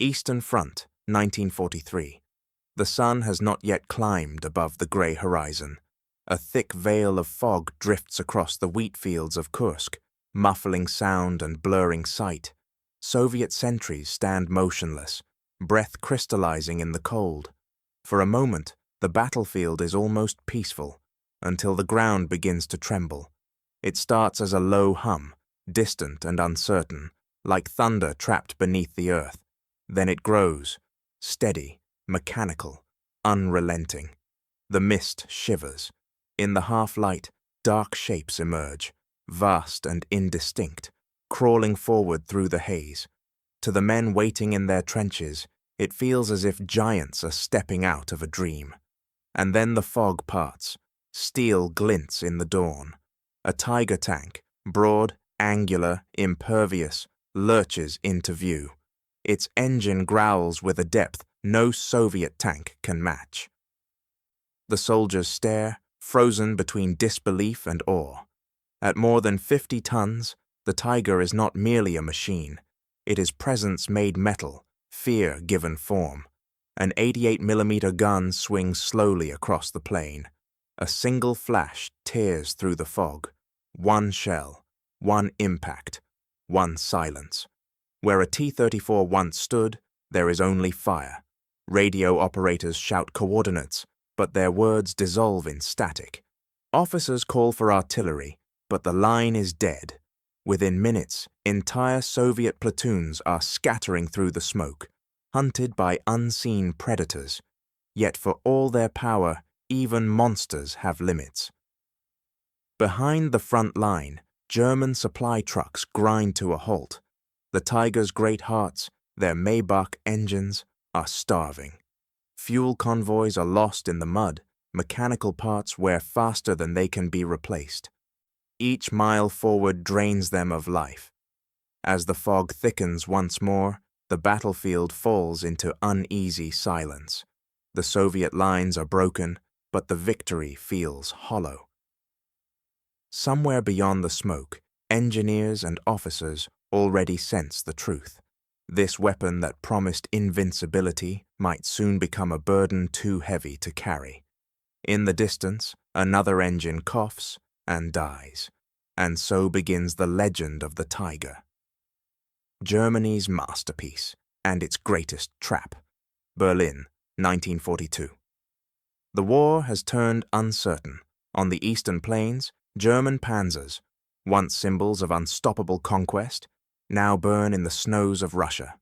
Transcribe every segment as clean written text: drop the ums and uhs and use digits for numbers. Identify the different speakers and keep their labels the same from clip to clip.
Speaker 1: Eastern Front, 1943. The sun has not yet climbed above the grey horizon. A thick veil of fog drifts across the wheat fields of Kursk, muffling sound and blurring sight. Soviet sentries stand motionless, breath crystallizing in the cold. For a moment, the battlefield is almost peaceful, until the ground begins to tremble. It starts as a low hum, distant and uncertain, like thunder trapped beneath the earth. Then it grows, steady, mechanical, unrelenting. The mist shivers. In the half-light, dark shapes emerge, vast and indistinct, crawling forward through the haze. To the men waiting in their trenches, it feels as if giants are stepping out of a dream. And then the fog parts. Steel glints in the dawn. A Tiger tank, broad, angular, impervious, lurches into view. Its engine growls with a depth no Soviet tank can match. The soldiers stare, frozen between disbelief and awe. At more than 50 tons, the Tiger is not merely a machine. It is presence made metal, fear given form. An 88mm gun swings slowly across the plain. A single flash tears through the fog. One shell, one impact, one silence. Where a T-34 once stood, there is only fire. Radio operators shout coordinates, but their words dissolve in static. Officers call for artillery, but the line is dead. Within minutes, entire Soviet platoons are scattering through the smoke, hunted by unseen predators. Yet for all their power, even monsters have limits. Behind the front line, German supply trucks grind to a halt. The Tiger's great hearts, their Maybach engines, are starving. Fuel convoys are lost in the mud, mechanical parts wear faster than they can be replaced. Each mile forward drains them of life. As the fog thickens once more, the battlefield falls into uneasy silence. The Soviet lines are broken, but the victory feels hollow. Somewhere beyond the smoke, engineers and officers already sense the truth. This weapon that promised invincibility might soon become a burden too heavy to carry. In the distance, another engine coughs and dies. And so begins the legend of the Tiger. Germany's masterpiece and its greatest trap. Berlin, 1942. The war has turned uncertain. On the eastern plains, German panzers, once symbols of unstoppable conquest, now burn in the snows of Russia.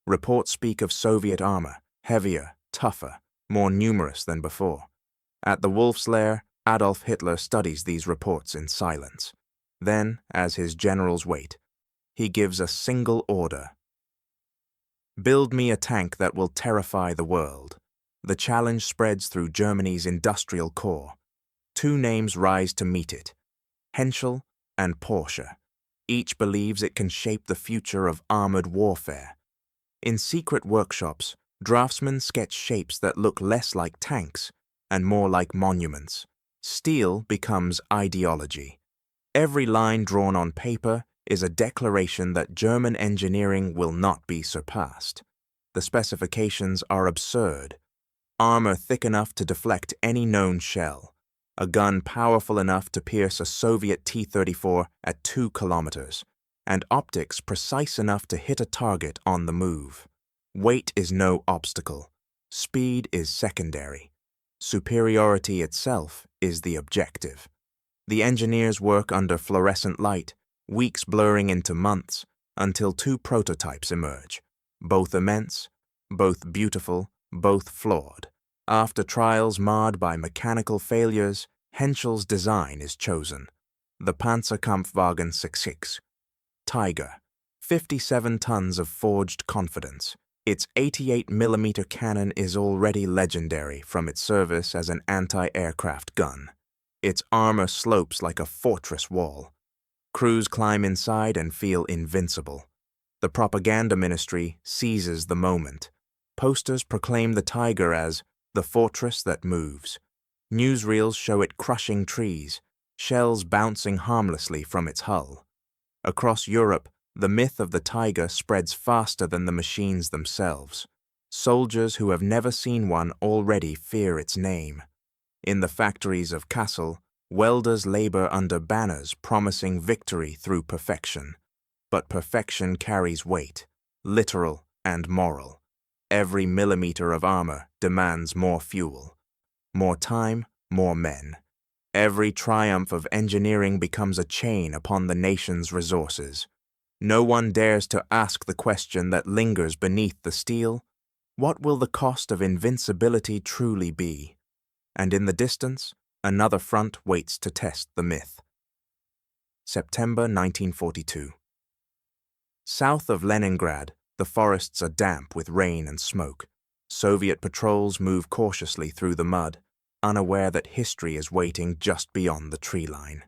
Speaker 1: Reports speak of Soviet armor, heavier, tougher, more numerous than before. At the Wolf's Lair, Adolf Hitler studies these reports in silence. Then, as his generals wait, he gives a single order. Build me a tank that will terrify the world. The challenge spreads through Germany's industrial core. Two names rise to meet it: Henschel and Porsche. Each believes it can shape the future of armored warfare. In secret workshops, draftsmen sketch shapes that look less like tanks and more like monuments. Steel becomes ideology. Every line drawn on paper is a declaration that German engineering will not be surpassed. The specifications are absurd. Armor thick enough to deflect any known shell. A gun powerful enough to pierce a Soviet T-34 at 2 kilometers, and optics precise enough to hit a target on the move. Weight is no obstacle. Speed is secondary. Superiority itself is the objective. The engineers work under fluorescent light, weeks blurring into months, until 2 prototypes emerge, both immense, both beautiful, both flawed. After trials marred by mechanical failures, Henschel's design is chosen. The Panzerkampfwagen 66. Tiger. 57 tons of forged confidence. Its 88mm cannon is already legendary from its service as an anti-aircraft gun. Its armor slopes like a fortress wall. Crews climb inside and feel invincible. The propaganda ministry seizes the moment. Posters proclaim the Tiger as the fortress that moves. Newsreels show it crushing trees, shells bouncing harmlessly from its hull. Across Europe, The myth of the tiger spreads faster than the machines themselves. Soldiers who have never seen one already fear its name. In the factories of Kassel, welders labor under banners promising victory through perfection. But perfection carries weight, literal and moral. Every millimeter of armor demands more fuel. More time, more men. Every triumph of engineering becomes a chain upon the nation's resources. No one dares to ask the question that lingers beneath the steel: what will the cost of invincibility truly be? And in the distance, another front waits to test the myth. September 1942. South of Leningrad, the forests are damp with rain and smoke. Soviet patrols move cautiously through the mud, unaware that history is waiting just beyond the tree line.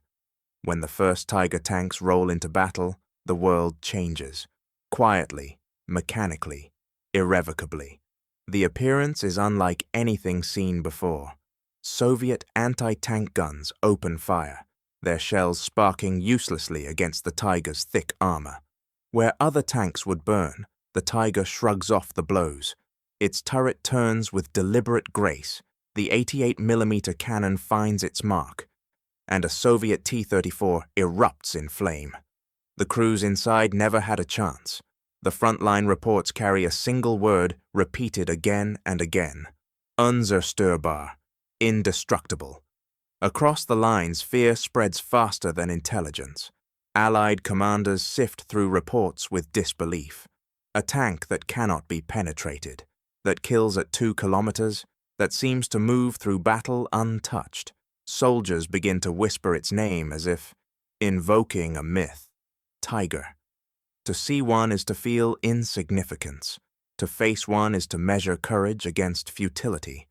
Speaker 1: When the first Tiger tanks roll into battle, the world changes. Quietly, mechanically, irrevocably. The appearance is unlike anything seen before. Soviet anti-tank guns open fire, their shells sparking uselessly against the Tiger's thick armor. Where other tanks would burn, the Tiger shrugs off the blows. Its turret turns with deliberate grace. The 88mm cannon finds its mark, and a Soviet T-34 erupts in flame. The crews inside never had a chance. The frontline reports carry a single word repeated again and again: unzerstörbar, indestructible. Across the lines, fear spreads faster than intelligence. Allied commanders sift through reports with disbelief. A tank that cannot be penetrated, that kills at 2 kilometers, that seems to move through battle untouched. Soldiers begin to whisper its name as if invoking a myth. Tiger. To see one is to feel insignificance. To face one is to measure courage against futility.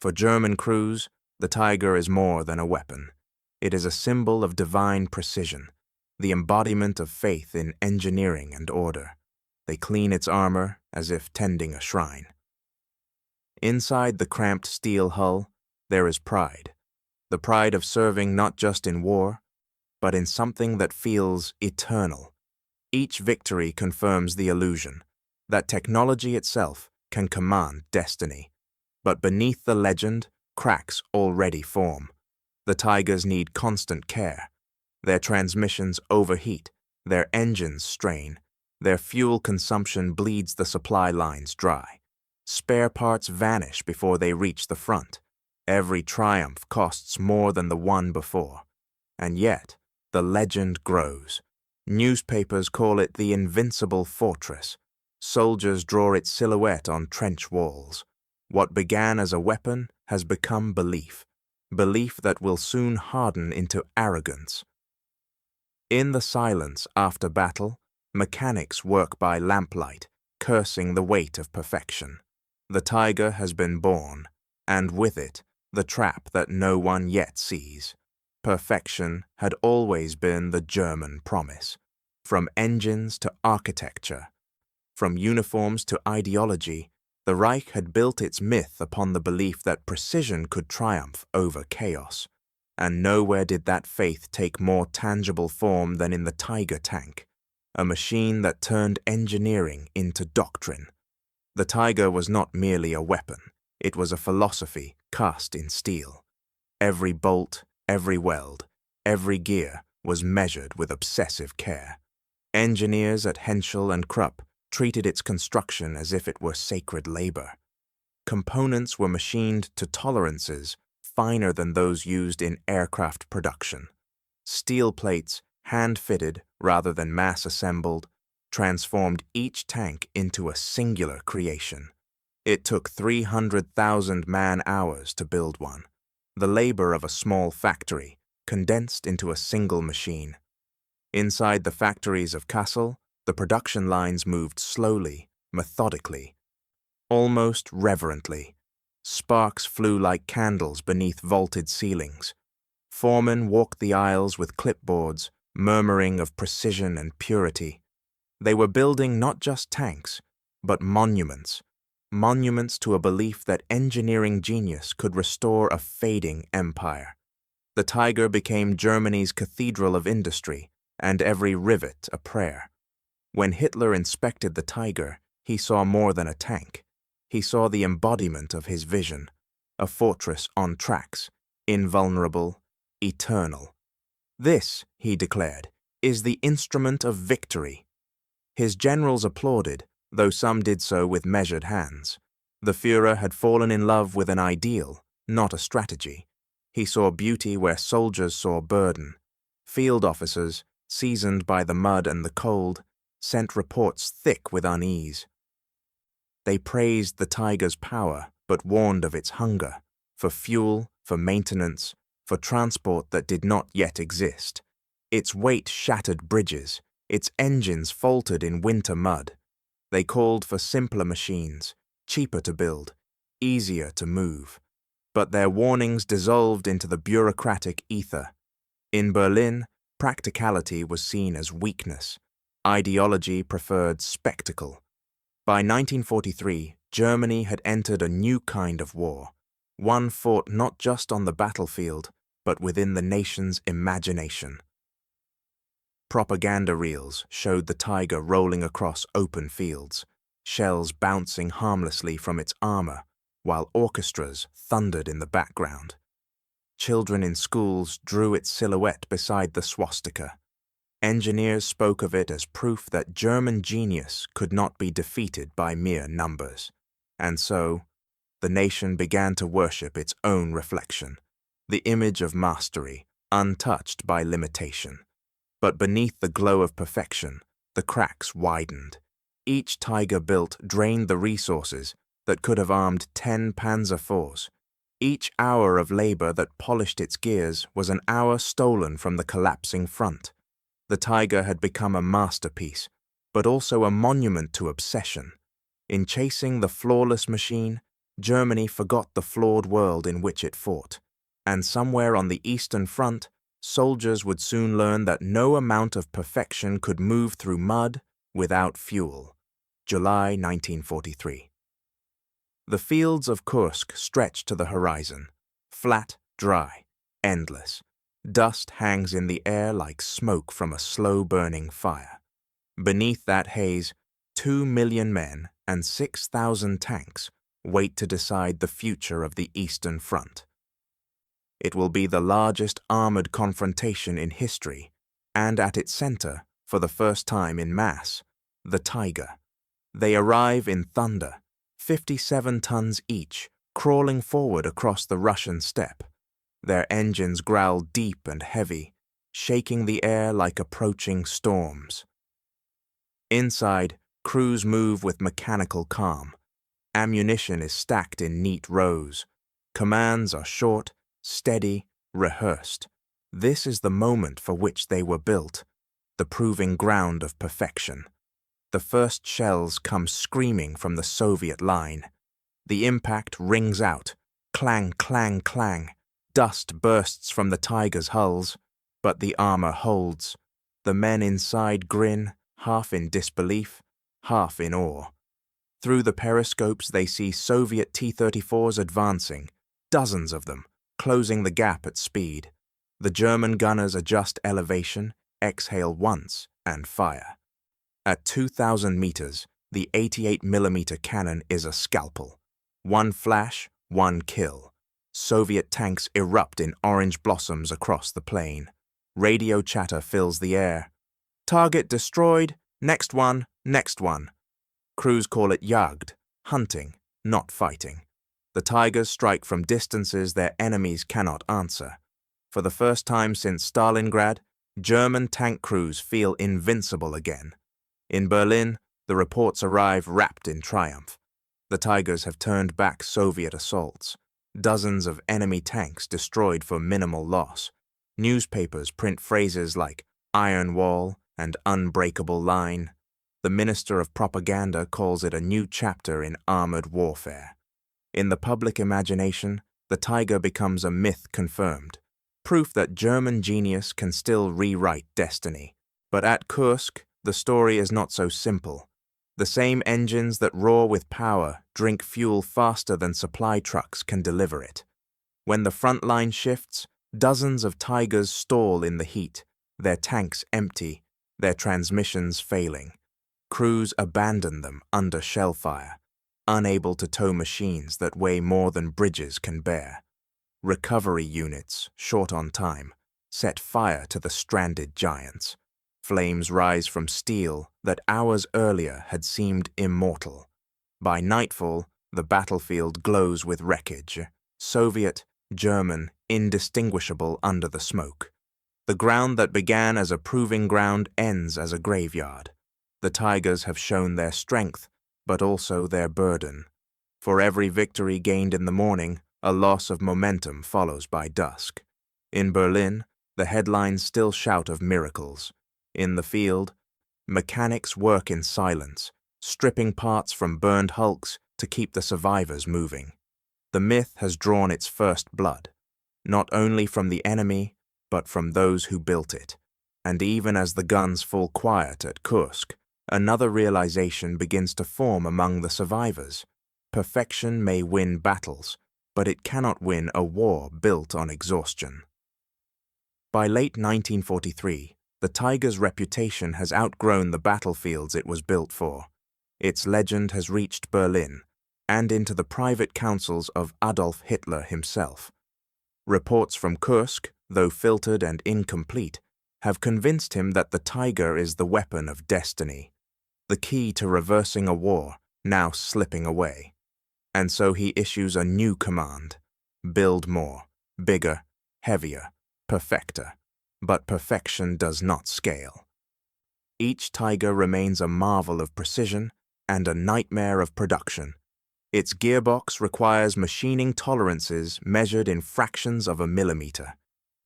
Speaker 1: For German crews, the Tiger is more than a weapon. It is a symbol of divine precision, the embodiment of faith in engineering and order. They clean its armor as if tending a shrine. Inside the cramped steel hull, there is pride. The pride of serving not just in war, but in something that feels eternal. Each victory confirms the illusion that technology itself can command destiny. But beneath the legend, cracks already form. The Tigers need constant care. Their transmissions overheat, their engines strain, their fuel consumption bleeds the supply lines dry. Spare parts vanish before they reach the front. Every triumph costs more than the one before. And yet, the legend grows. Newspapers call it the invincible fortress. Soldiers draw its silhouette on trench walls. What began as a weapon has become belief. Belief that will soon harden into arrogance. In the silence after battle, mechanics work by lamplight, cursing the weight of perfection. The Tiger has been born, and with it, the trap that no one yet sees. Perfection had always been the German promise. From engines to architecture, from uniforms to ideology, the Reich had built its myth upon the belief that precision could triumph over chaos. And nowhere did that faith take more tangible form than in the Tiger tank, a machine that turned engineering into doctrine. The Tiger was not merely a weapon, it was a philosophy cast in steel. Every bolt, every weld, every gear was measured with obsessive care. Engineers at Henschel and Krupp treated its construction as if it were sacred labor. Components were machined to tolerances finer than those used in aircraft production. Steel plates, hand-fitted rather than mass-assembled, transformed each tank into a singular creation. It took 300,000 man-hours to build one, the labor of a small factory, condensed into a single machine. Inside the factories of Kassel, the production lines moved slowly, methodically, almost reverently. Sparks flew like candles beneath vaulted ceilings. Foremen walked the aisles with clipboards, murmuring of precision and purity. They were building not just tanks, but monuments. Monuments to a belief that engineering genius could restore a fading empire. The Tiger became Germany's cathedral of industry, and every rivet a prayer. When Hitler inspected the Tiger, he saw more than a tank. He saw the embodiment of his vision, a fortress on tracks, invulnerable, eternal. This, he declared, is the instrument of victory. His generals applauded, though some did so with measured hands. The Führer had fallen in love with an ideal, not a strategy. He saw beauty where soldiers saw burden. Field officers, seasoned by the mud and the cold, sent reports thick with unease. They praised the Tiger's power, but warned of its hunger, for fuel, for maintenance, for transport that did not yet exist. Its weight shattered bridges, its engines faltered in winter mud. They called for simpler machines, cheaper to build, easier to move. But their warnings dissolved into the bureaucratic ether. In Berlin, practicality was seen as weakness. Ideology preferred spectacle. By 1943, Germany had entered a new kind of war, one fought not just on the battlefield, but within the nation's imagination. Propaganda reels showed the Tiger rolling across open fields, shells bouncing harmlessly from its armor, while orchestras thundered in the background. Children in schools drew its silhouette beside the swastika. Engineers spoke of it as proof that German genius could not be defeated by mere numbers. And so, the nation began to worship its own reflection, the image of mastery, untouched by limitation. But beneath the glow of perfection, the cracks widened. Each Tiger built drained the resources that could have armed 10 Panzer IVs. Each hour of labor that polished its gears was an hour stolen from the collapsing front. The Tiger had become a masterpiece, but also a monument to obsession. In chasing the flawless machine, Germany forgot the flawed world in which it fought. And somewhere on the Eastern Front, soldiers would soon learn that no amount of perfection could move through mud without fuel. July 1943. The fields of Kursk stretch to the horizon, flat, dry, endless. Dust hangs in the air like smoke from a slow-burning fire. Beneath that haze, 2 million men and 6,000 tanks wait to decide the future of the Eastern Front. It will be the largest armored confrontation in history, and at its center, for the first time in mass, the Tiger. They arrive in thunder, 57 tons each, crawling forward across the Russian steppe. Their engines growl deep and heavy, shaking the air like approaching storms. Inside, crews move with mechanical calm. Ammunition is stacked in neat rows. Commands are short, steady, rehearsed. This is the moment for which they were built, the proving ground of perfection. The first shells come screaming from the Soviet line. The impact rings out, clang, clang, clang. Dust bursts from the Tiger's hulls, but the armor holds. The men inside grin, half in disbelief, half in awe. Through the periscopes they see Soviet T-34s advancing, dozens of them, closing the gap at speed. The German gunners adjust elevation, exhale once, and fire. At 2,000 meters, the 88mm cannon is a scalpel. One flash, one kill. Soviet tanks erupt in orange blossoms across the plain. Radio chatter fills the air. Target destroyed, next one, next one. Crews call it Jagd, hunting, not fighting. The Tigers strike from distances their enemies cannot answer. For the first time since Stalingrad, German tank crews feel invincible again. In Berlin, the reports arrive wrapped in triumph. The Tigers have turned back Soviet assaults. Dozens of enemy tanks destroyed for minimal loss. Newspapers print phrases like iron wall and unbreakable line. The Minister of Propaganda calls it a new chapter in armored warfare. In the public imagination, the Tiger becomes a myth confirmed, proof that German genius can still rewrite destiny. But at Kursk, the story is not so simple. The same engines that roar with power drink fuel faster than supply trucks can deliver it. When the front line shifts, dozens of Tigers stall in the heat, their tanks empty, their transmissions failing. crews abandon them under shell fire, unable to tow machines that weigh more than bridges can bear. Recovery units, short on time, set fire to the stranded giants. Flames rise from steel that hours earlier had seemed immortal. By nightfall, the battlefield glows with wreckage, Soviet, German, indistinguishable under the smoke. The ground that began as a proving ground ends as a graveyard. The Tigers have shown their strength, but also their burden. For every victory gained in the morning, a loss of momentum follows by dusk. In Berlin, the headlines still shout of miracles. In the field, mechanics work in silence, stripping parts from burned hulks to keep the survivors moving. The myth has drawn its first blood, not only from the enemy, but from those who built it. And even as the guns fall quiet at Kursk, another realization begins to form among the survivors. Perfection may win battles, but it cannot win a war built on exhaustion. By late 1943, the Tiger's reputation has outgrown the battlefields it was built for. Its legend has reached Berlin and into the private councils of Adolf Hitler himself. Reports from Kursk, though filtered and incomplete, have convinced him that the Tiger is the weapon of destiny, the key to reversing a war now slipping away. And so he issues a new command: build more, bigger, heavier, perfecter. But perfection does not scale. Each Tiger remains a marvel of precision and a nightmare of production. Its gearbox requires machining tolerances measured in fractions of a millimeter.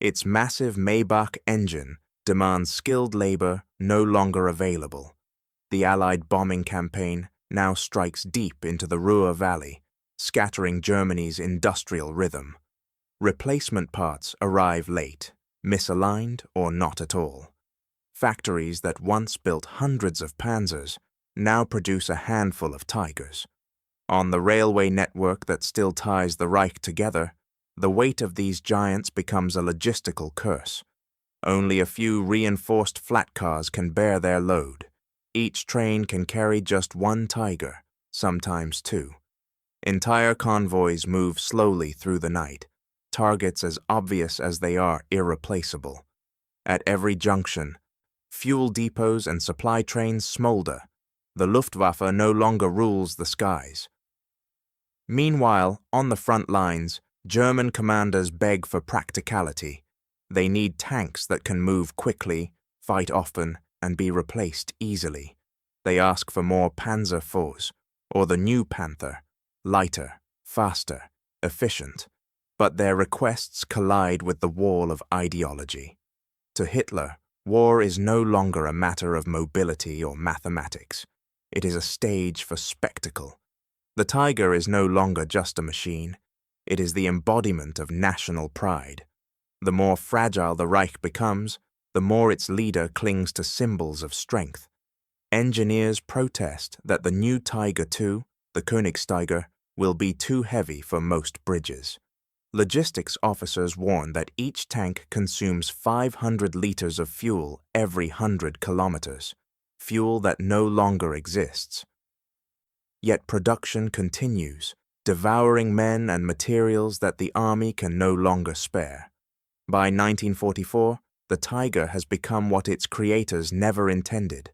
Speaker 1: Its massive Maybach engine demands skilled labor no longer available. The Allied bombing campaign now strikes deep into the Ruhr Valley, scattering Germany's industrial rhythm. Replacement parts arrive late, misaligned or not at all. Factories that once built hundreds of Panzers now produce a handful of Tigers. On the railway network that still ties the Reich together, the weight of these giants becomes a logistical curse. Only a few reinforced flat cars can bear their load. Each train can carry just one Tiger, sometimes two. Entire convoys move slowly through the night, targets as obvious as they are irreplaceable. At every junction, fuel depots and supply trains smolder. The Luftwaffe no longer rules the skies. Meanwhile, on the front lines, German commanders beg for practicality. They need tanks that can move quickly, fight often, and be replaced easily. They ask for more Panzer IVs, or the new Panther, lighter, faster, efficient. But their requests collide with the wall of ideology. To Hitler, war is no longer a matter of mobility or mathematics. It is a stage for spectacle. The Tiger is no longer just a machine. It is the embodiment of national pride. The more fragile the Reich becomes, the more its leader clings to symbols of strength. Engineers protest that the new Tiger II, the Königstiger, will be too heavy for most bridges. Logistics officers warn that each tank consumes 500 liters of fuel every 100 kilometers, fuel that no longer exists. Yet production continues, devouring men and materials that the army can no longer spare. By 1944, the Tiger has become what its creators never intended,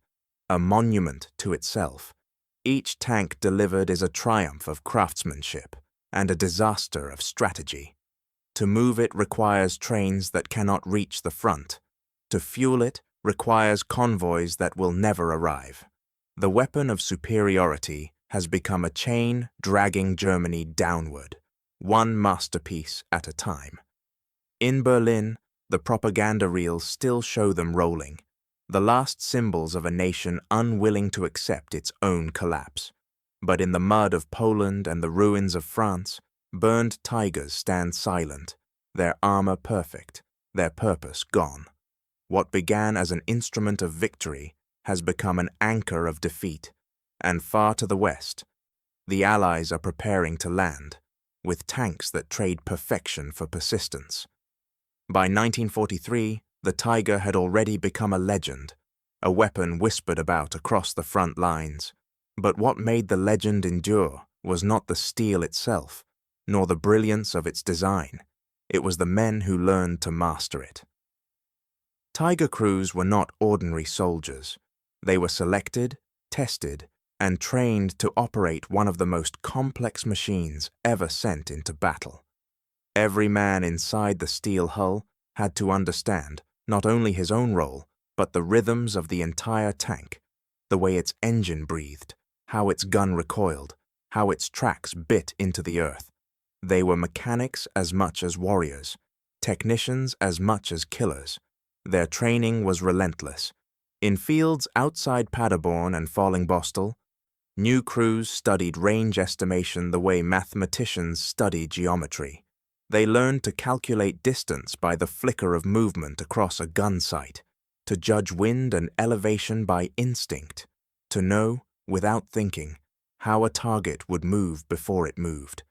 Speaker 1: a monument to itself. Each tank delivered is a triumph of craftsmanship and a disaster of strategy. To move it requires trains that cannot reach the front. To fuel it requires convoys that will never arrive. The weapon of superiority has become a chain dragging Germany downward, one masterpiece at a time. In Berlin, the propaganda reels still show them rolling, the last symbols of a nation unwilling to accept its own collapse. But in the mud of Poland and the ruins of France, burned Tigers stand silent, their armor perfect, their purpose gone. What began as an instrument of victory has become an anchor of defeat, and far to the west, the Allies are preparing to land, with tanks that trade perfection for persistence. By 1943, the Tiger had already become a legend, a weapon whispered about across the front lines. But what made the legend endure was not the steel itself, nor the brilliance of its design. It was the men who learned to master it. Tiger crews were not ordinary soldiers. They were selected, tested, and trained to operate one of the most complex machines ever sent into battle. Every man inside the steel hull had to understand not only his own role, but the rhythms of the entire tank, the way its engine breathed, how its gun recoiled, how its tracks bit into the earth. They were mechanics as much as warriors, technicians as much as killers. Their training was relentless. In fields outside Paderborn and Fallingbostel, new crews studied range estimation the way mathematicians study geometry. They learned to calculate distance by the flicker of movement across a gun sight, to judge wind and elevation by instinct, to know, without thinking, how a target would move before it moved.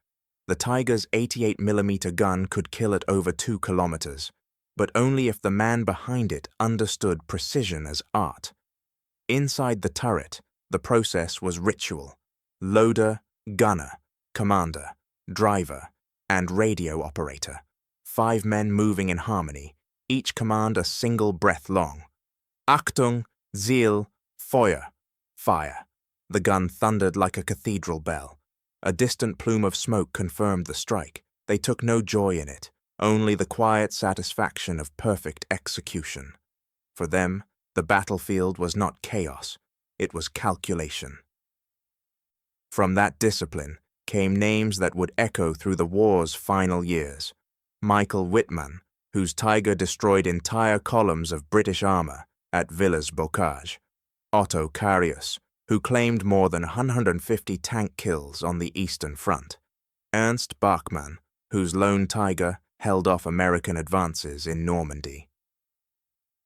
Speaker 1: The Tiger's 88mm gun could kill at over 2 kilometers, but only if the man behind it understood precision as art. Inside the turret, the process was ritual. Loader, gunner, commander, driver, and radio operator. 5 men moving in harmony, each command a single breath long. Achtung, Ziel, Feuer, fire. The gun thundered like a cathedral bell. A distant plume of smoke confirmed the strike. They took no joy in it, only the quiet satisfaction of perfect execution. For them, the battlefield was not chaos, it was calculation. From that discipline came names that would echo through the war's final years. Michael Wittmann, whose Tiger destroyed entire columns of British armor at Villers-Bocage. Otto Carius, who claimed more than 150 tank kills on the Eastern Front. Ernst Bachmann, whose lone Tiger held off American advances in Normandy.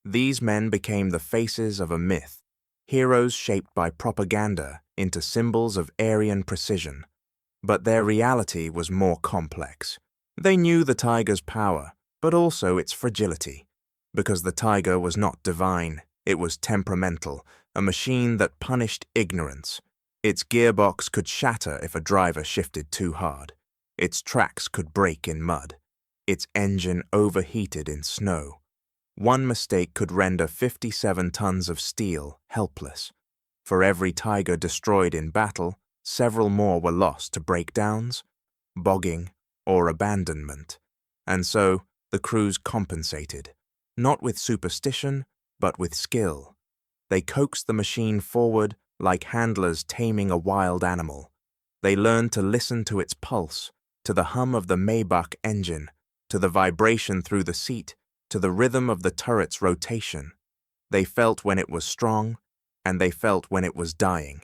Speaker 1: These men became the faces of a myth, heroes shaped by propaganda into symbols of Aryan precision. But their reality was more complex. They knew the Tiger's power, but also its fragility. Because the Tiger was not divine, it was temperamental, a machine that punished ignorance. Its gearbox could shatter if a driver shifted too hard. Its tracks could break in mud. Its engine overheated in snow. One mistake could render 57 tons of steel helpless. For every Tiger destroyed in battle, several more were lost to breakdowns, bogging, or abandonment. And so, the crews compensated, not with superstition, but with skill. They coaxed the machine forward like handlers taming a wild animal. They learned to listen to its pulse, to the hum of the Maybach engine, to the vibration through the seat, to the rhythm of the turret's rotation. They felt when it was strong, and they felt when it was dying.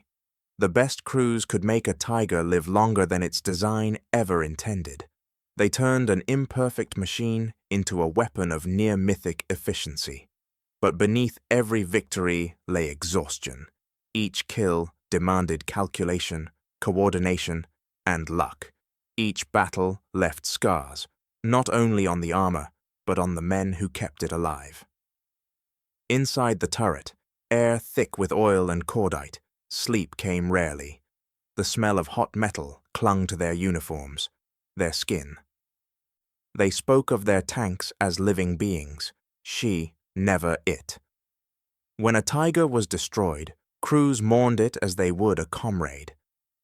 Speaker 1: The best crews could make a Tiger live longer than its design ever intended. They turned an imperfect machine into a weapon of near-mythic efficiency. But beneath every victory lay exhaustion. Each kill demanded calculation, coordination, and luck. Each battle left scars, not only on the armor, but on the men who kept it alive. Inside the turret, air thick with oil and cordite, sleep came rarely. The smell of hot metal clung to their uniforms, their skin. They spoke of their tanks as living beings, she, never it. When a Tiger was destroyed, crews mourned it as they would a comrade.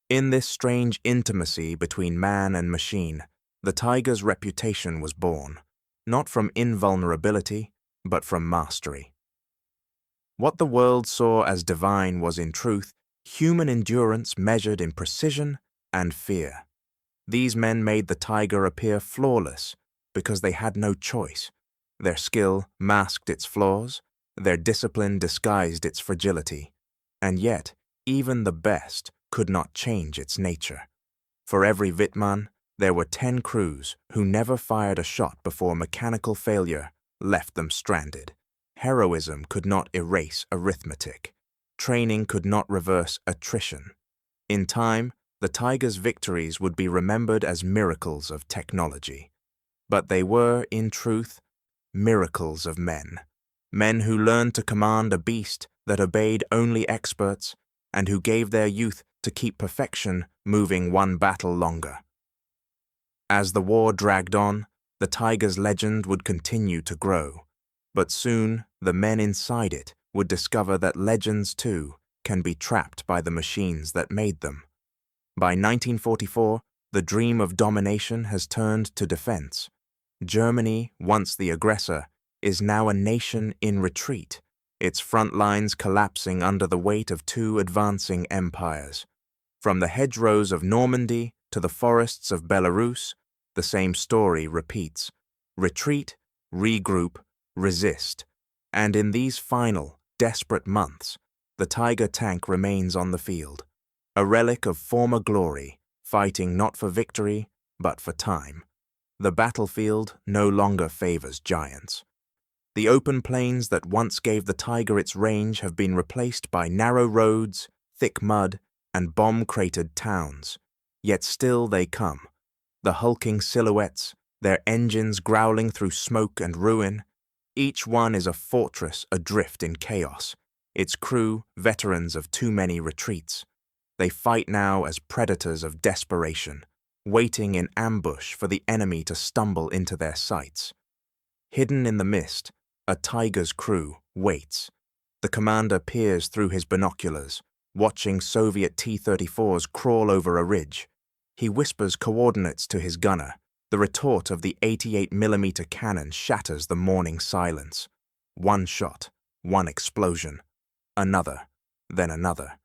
Speaker 1: In this strange intimacy between man and machine, the Tiger's reputation was born, not from invulnerability, but from mastery. What the world saw as divine was in truth human endurance measured in precision and fear. These men made the Tiger appear flawless because they had no choice. Their skill masked its flaws, their discipline disguised its fragility, and yet even the best could not change its nature. For every Wittmann, there were 10 crews who never fired a shot before mechanical failure left them stranded. Heroism could not erase arithmetic. Training could not reverse attrition. In time, the Tiger's victories would be remembered as miracles of technology. But they were, in truth, miracles of men. Men who learned to command a beast that obeyed only experts, and who gave their youth to keep perfection moving one battle longer. As the war dragged on, the tiger's legend would continue to grow, but soon the men inside it would discover that legends, too, can be trapped by the machines that made them. By 1944, the dream of domination has turned to defense. Germany, once the aggressor, is now a nation in retreat, its front lines collapsing under the weight of two advancing empires. From the hedgerows of Normandy to the forests of Belarus, the same story repeats. Retreat, regroup, resist. And in these final, desperate months, the Tiger tank remains on the field, a relic of former glory, fighting not for victory, but for time. The battlefield no longer favors giants. The open plains that once gave the Tiger its range have been replaced by narrow roads, thick mud, and bomb-cratered towns. Yet still they come, the hulking silhouettes, their engines growling through smoke and ruin. Each one is a fortress adrift in chaos, its crew veterans of too many retreats. They fight now as predators of desperation, waiting in ambush for the enemy to stumble into their sights. Hidden in the mist, a Tiger's crew waits. The commander peers through his binoculars, watching Soviet T-34s crawl over a ridge. He whispers coordinates to his gunner. The retort of the 88mm cannon shatters the morning silence. One shot, one explosion, another, then another.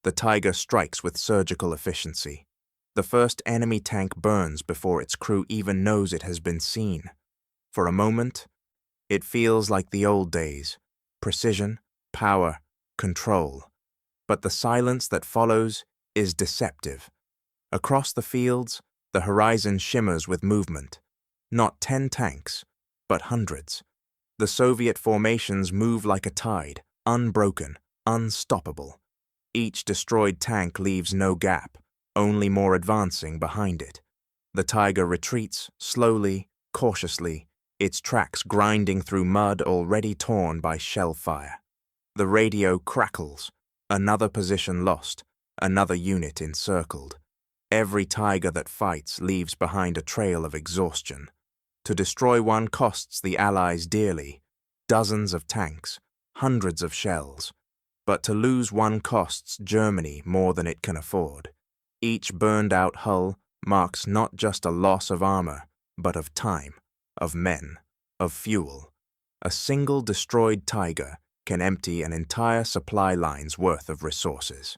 Speaker 1: The Tiger strikes with surgical efficiency. The first enemy tank burns before its crew even knows it has been seen. For a moment, it feels like the old days, precision, power, control. But the silence that follows is deceptive. Across the fields, the horizon shimmers with movement. Not 10 tanks, but hundreds. The Soviet formations move like a tide, unbroken, unstoppable. Each destroyed tank leaves no gap, only more advancing behind it. The Tiger retreats, slowly, cautiously, its tracks grinding through mud already torn by shell fire. The radio crackles. Another position lost, another unit encircled. Every Tiger that fights leaves behind a trail of exhaustion. To destroy one costs the Allies dearly, dozens of tanks, hundreds of shells. But to lose one costs Germany more than it can afford. Each burned-out hull marks not just a loss of armor, but of time, of men, of fuel. A single destroyed Tiger can empty an entire supply line's worth of resources.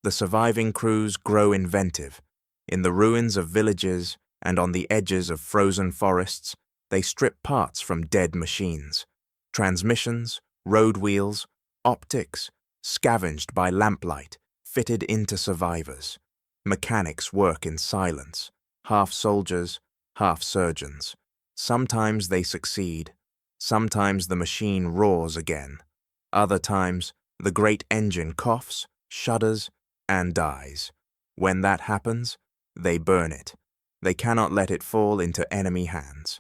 Speaker 1: The surviving crews grow inventive. In the ruins of villages and on the edges of frozen forests, they strip parts from dead machines. Transmissions, road wheels, optics, scavenged by lamplight, fitted into survivors. Mechanics work in silence, half soldiers, half surgeons. Sometimes they succeed. Sometimes the machine roars again. Other times, the great engine coughs, shudders, and dies. When that happens, they burn it. They cannot let it fall into enemy hands.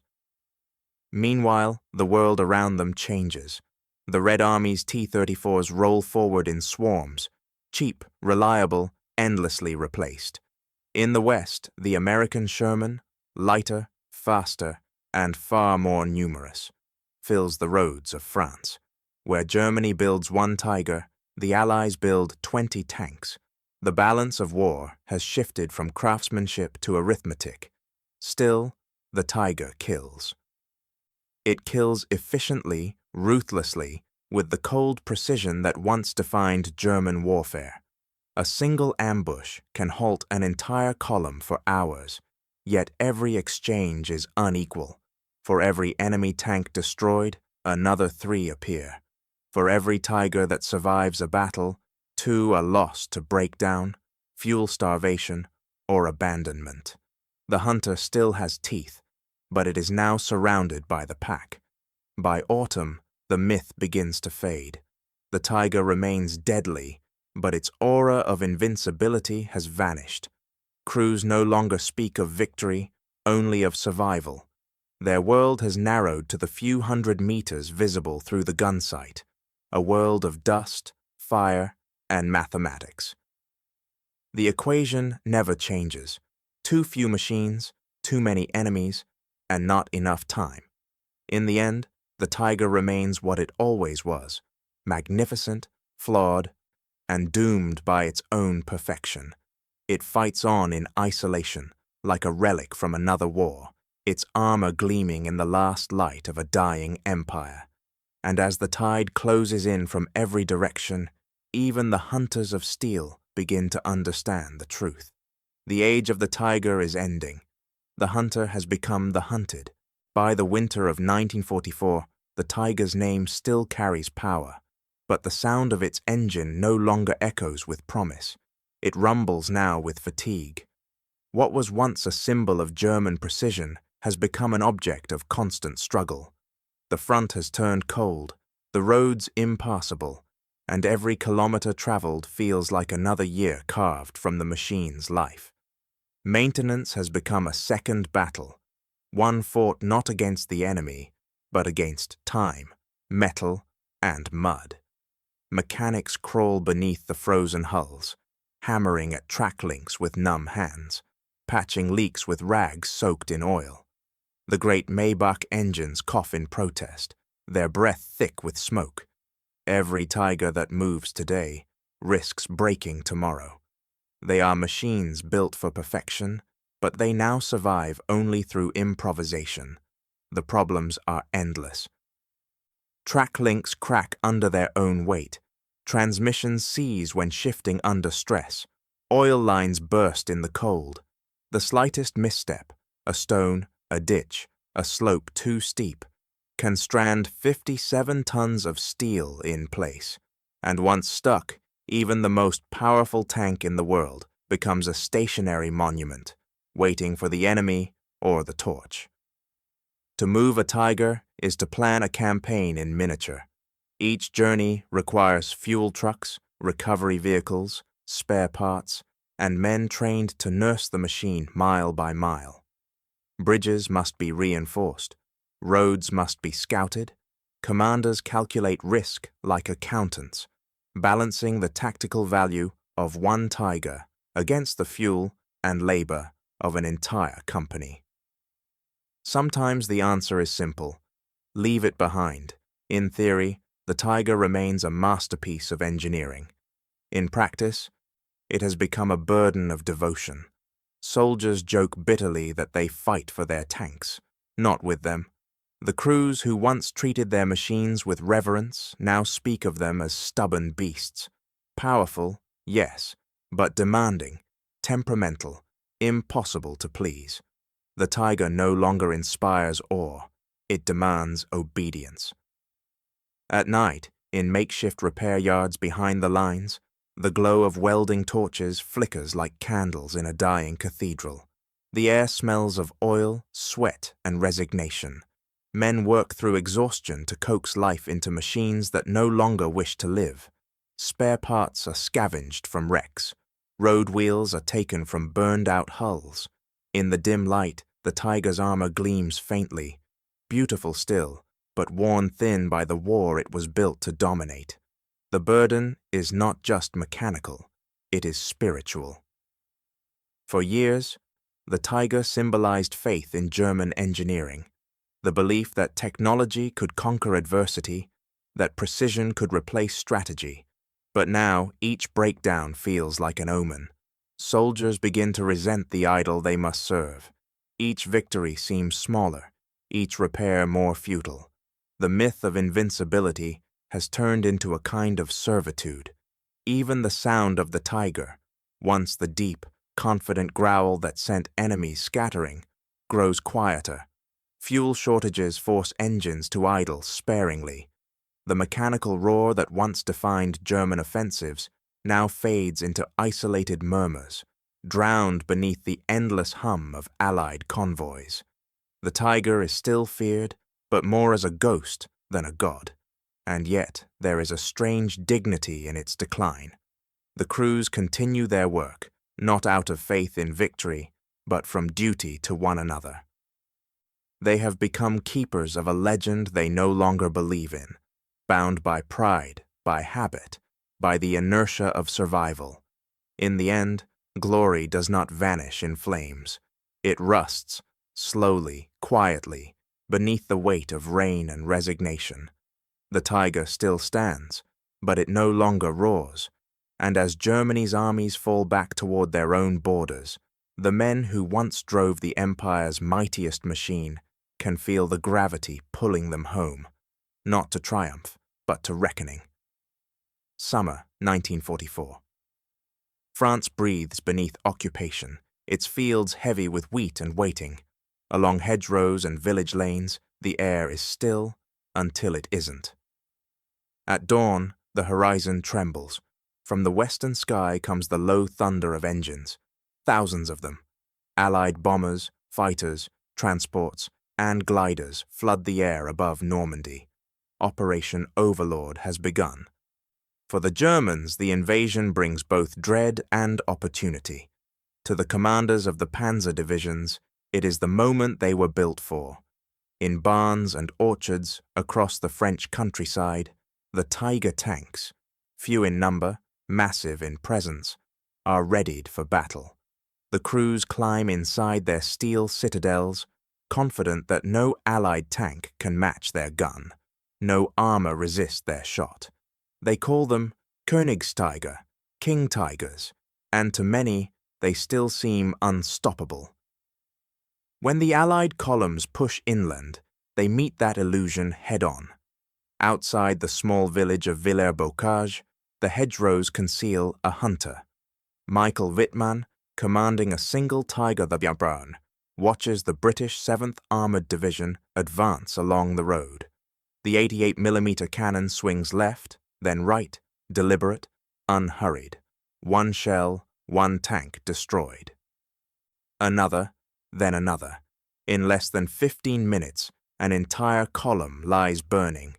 Speaker 1: Meanwhile, the world around them changes. The Red Army's T-34s roll forward in swarms, cheap, reliable, endlessly replaced. In the West, the American Sherman, lighter, faster, and far more numerous, fills the roads of France. Where Germany builds one Tiger, the Allies build 20 tanks. The balance of war has shifted from craftsmanship to arithmetic. Still, the Tiger kills. It kills efficiently, ruthlessly, with the cold precision that once defined German warfare. A single ambush can halt an entire column for hours, yet every exchange is unequal. For every enemy tank destroyed, another 3 appear. For every Tiger that survives a battle, 2 are lost to breakdown, fuel starvation, or abandonment. The hunter still has teeth, but it is now surrounded by the pack. By autumn, the myth begins to fade. The Tiger remains deadly, but its aura of invincibility has vanished. Crews no longer speak of victory, only of survival. Their world has narrowed to the few hundred meters visible through the gun sight. a world of dust, fire, and mathematics. The equation never changes. Too few machines, too many enemies, and not enough time. In the end, the tiger remains what it always was, magnificent, flawed, and doomed by its own perfection. It fights on in isolation, like a relic from another war, its armor gleaming in the last light of a dying empire. And as the tide closes in from every direction, even the hunters of steel begin to understand the truth. The age of the tiger is ending. The hunter has become the hunted. By the winter of 1944, the tiger's name still carries power, but the sound of its engine no longer echoes with promise. It rumbles now with fatigue. What was once a symbol of German precision has become an object of constant struggle. The front has turned cold, the roads impassable, and every kilometer traveled feels like another year carved from the machine's life. Maintenance has become a second battle, one fought not against the enemy, but against time, metal, and mud. Mechanics crawl beneath the frozen hulls, hammering at track links with numb hands, patching leaks with rags soaked in oil. The great Maybach engines cough in protest, their breath thick with smoke. Every tiger that moves today risks breaking tomorrow. They are machines built for perfection, but they now survive only through improvisation. The problems are endless. Track links crack under their own weight. Transmissions seize when shifting under stress. Oil lines burst in the cold. The slightest misstep, a stone, a ditch, a slope too steep, can strand 57 tons of steel in place. And once stuck, even the most powerful tank in the world becomes a stationary monument, waiting for the enemy or the torch. To move a tiger is to plan a campaign in miniature. Each journey requires fuel trucks, recovery vehicles, spare parts, and men trained to nurse the machine mile by mile. Bridges must be reinforced, roads must be scouted, commanders calculate risk like accountants, balancing the tactical value of one tiger against the fuel and labor of an entire company. Sometimes the answer is simple: leave it behind. In theory, the tiger remains a masterpiece of engineering. In practice, it has become a burden of devotion. Soldiers joke bitterly that they fight for their tanks, not with them. The crews who once treated their machines with reverence now speak of them as stubborn beasts. Powerful, yes, but demanding, temperamental, impossible to please. The tiger no longer inspires awe, it demands obedience. At night, in makeshift repair yards behind the lines, the glow of welding torches flickers like candles in a dying cathedral. The air smells of oil, sweat, and resignation. Men work through exhaustion to coax life into machines that no longer wish to live. Spare parts are scavenged from wrecks. Road wheels are taken from burned-out hulls. In the dim light, the tiger's armor gleams faintly, beautiful still, but worn thin by the war it was built to dominate. The burden is not just mechanical, it is spiritual. For years, the tiger symbolized faith in German engineering, the belief that technology could conquer adversity, that precision could replace strategy. But now, each breakdown feels like an omen. Soldiers begin to resent the idol they must serve. Each victory seems smaller, each repair more futile. The myth of invincibility has turned into a kind of servitude. Even the sound of the tiger, once the deep, confident growl that sent enemies scattering, grows quieter. Fuel shortages force engines to idle sparingly. The mechanical roar that once defined German offensives now fades into isolated murmurs, drowned beneath the endless hum of Allied convoys. The tiger is still feared, but more as a ghost than a god. And yet there is a strange dignity in its decline. The crews continue their work, not out of faith in victory, but from duty to one another. They have become keepers of a legend they no longer believe in. bound by pride, by habit, by the inertia of survival. In the end, glory does not vanish in flames. It rusts, slowly, quietly, beneath the weight of rain and resignation. The tiger still stands, but it no longer roars, and as Germany's armies fall back toward their own borders, the men who once drove the empire's mightiest machine can feel the gravity pulling them home, not to triumph, but to reckoning. Summer 1944. France breathes beneath occupation, its fields heavy with wheat and waiting. Along hedgerows and village lanes, the air is still until it isn't. At dawn, the horizon trembles. From the western sky comes the low thunder of engines, thousands of them. Allied bombers, fighters, transports, and gliders flood the air above Normandy. Operation Overlord has begun. For the Germans, the invasion brings both dread and opportunity. To the commanders of the panzer divisions, it is the moment they were built for. In barns and orchards across the French countryside, the Tiger tanks, few in number, massive in presence, are readied for battle. The crews climb inside their steel citadels, confident that no Allied tank can match their gun, no armor resist their shot. They call them Königstiger, King Tigers, and to many, they still seem unstoppable. When the Allied columns push inland, they meet that illusion head-on. Outside the small village of Villers-Bocage, the hedgerows conceal a hunter. Michael Wittmann, commanding a single Tiger the Brown, watches the British 7th Armoured Division advance along the road. The 88mm cannon swings left, then right, deliberate, unhurried. One shell, one tank destroyed. Another, then another. In less than 15 minutes, an entire column lies burning.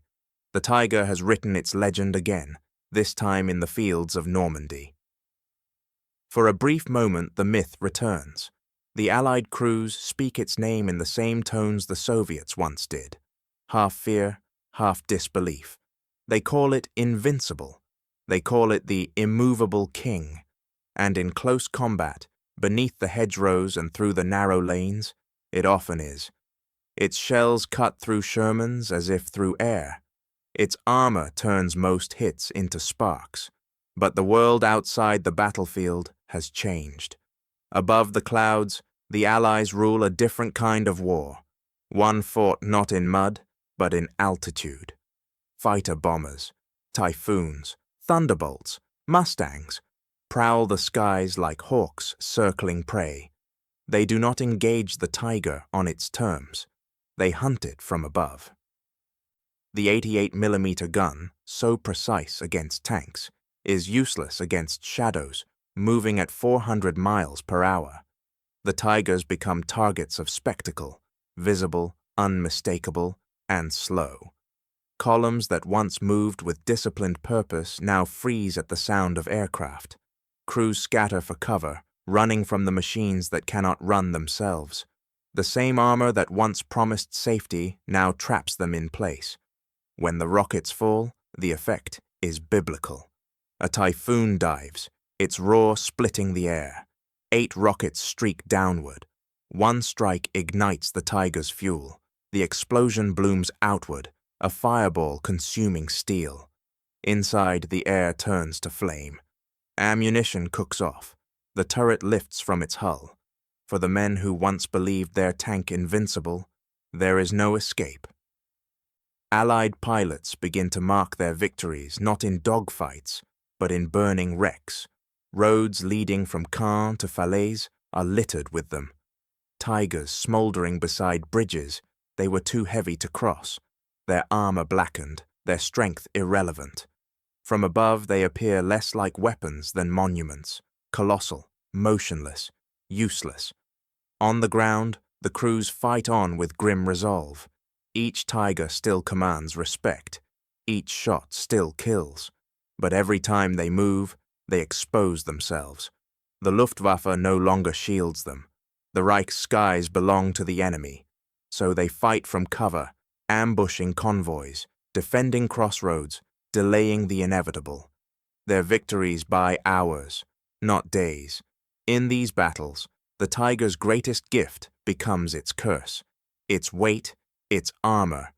Speaker 1: The Tiger has written its legend again, this time in the fields of Normandy. For a brief moment, the myth returns. The Allied crews speak its name in the same tones the Soviets once did, half fear, half disbelief. They call it invincible. They call it the immovable king. And in close combat, beneath the hedgerows and through the narrow lanes, it often is. Its shells cut through Shermans as if through air. Its armor turns most hits into sparks. But the world outside the battlefield has changed. Above the clouds, the Allies rule a different kind of war. One fought not in mud, but in altitude. Fighter bombers, typhoons, thunderbolts, Mustangs prowl the skies like hawks circling prey. They do not engage the Tiger on its terms. They hunt it from above. The 88mm gun, so precise against tanks, is useless against shadows, moving at 400 miles per hour. The Tigers become targets of spectacle, visible, unmistakable, and slow. Columns that once moved with disciplined purpose now freeze at the sound of aircraft. Crews scatter for cover, running from the machines that cannot run themselves. The same armor that once promised safety now traps them in place. When the rockets fall, the effect is biblical. A typhoon dives, its roar splitting the air. 8 rockets streak downward. One strike ignites the Tiger's fuel. The explosion blooms outward, a fireball consuming steel. Inside, the air turns to flame. Ammunition cooks off. The turret lifts from its hull. For the men who once believed their tank invincible, there is no escape. Allied pilots begin to mark their victories not in dogfights, but in burning wrecks. Roads leading from Caen to Falaise are littered with them. Tigers smoldering beside bridges they were too heavy to cross, their armor blackened, their strength irrelevant. From above they appear less like weapons than monuments, colossal, motionless, useless. On the ground, the crews fight on with grim resolve. Each Tiger still commands respect. Each shot still kills. But every time they move, they expose themselves. The Luftwaffe no longer shields them. The Reich's skies belong to the enemy. So they fight from cover, ambushing convoys, defending crossroads, delaying the inevitable. Their victories buy hours, not days. In these battles, the tiger's greatest gift becomes its curse, its weight, its armor,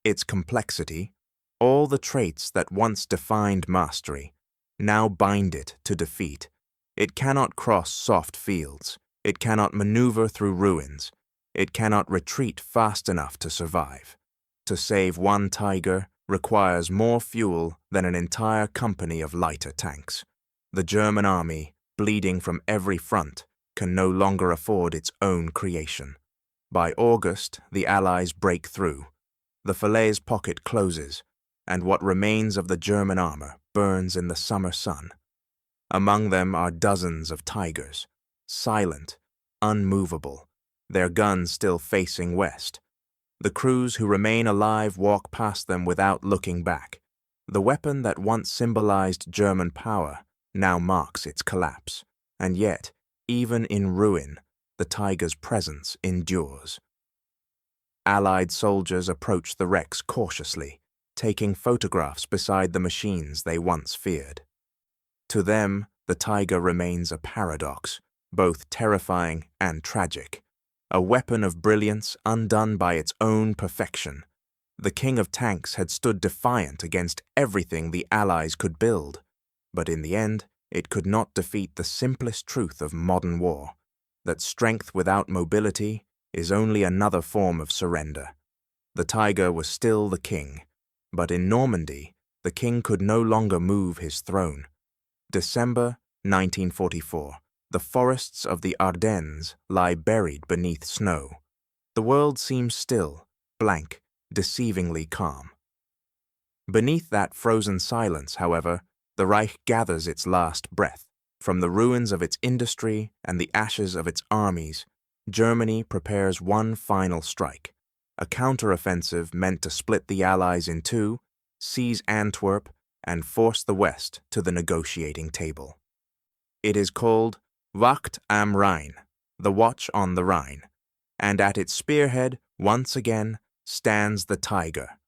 Speaker 1: its complexity, all the traits that once defined mastery, now bind it to defeat. It cannot cross soft fields. It cannot maneuver through ruins. It cannot retreat fast enough to survive. To save one tiger requires more fuel than an entire company of lighter tanks. The German army, bleeding from every front, can no longer afford its own creation. By August, the Allies break through. The Falaise pocket closes, and what remains of the German armor burns in the summer sun. Among them are dozens of tigers, silent, unmovable, their guns still facing west. The crews who remain alive walk past them without looking back. The weapon that once symbolized German power now marks its collapse, and yet, even in ruin, the tiger's presence endures. Allied soldiers approach the wrecks cautiously, taking photographs beside the machines they once feared. To them, the tiger remains a paradox, both terrifying and tragic, a weapon of brilliance undone by its own perfection. The king of tanks had stood defiant against everything the Allies could build, but in the end, it could not defeat the simplest truth of modern war, that strength without mobility is only another form of surrender. The tiger was still the king, but in Normandy, the king could no longer move his throne. December 1944. The forests of the Ardennes lie buried beneath snow. The world seems still, blank, deceivingly calm. Beneath that frozen silence, however, the Reich gathers its last breath. From the ruins of its industry and the ashes of its armies, Germany prepares one final strike, a counteroffensive meant to split the Allies in two, seize Antwerp, and force the West to the negotiating table. It is called Wacht am Rhein, the Watch on the Rhine, and at its spearhead, once again, stands the tiger.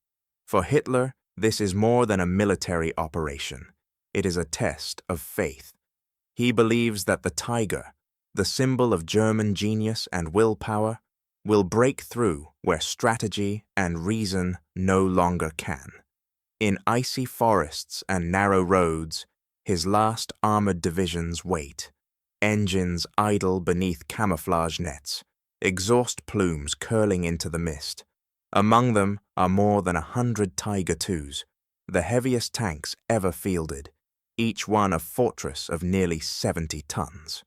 Speaker 1: For Hitler, this is more than a military operation. It is a test of faith. He believes that the tiger, the symbol of German genius and willpower, will break through where strategy and reason no longer can. In icy forests and narrow roads, his last armored divisions wait. Engines idle beneath camouflage nets, exhaust plumes curling into the mist. Among them are more than 100 Tiger IIs, the heaviest tanks ever fielded, each one a fortress of nearly 70 tons.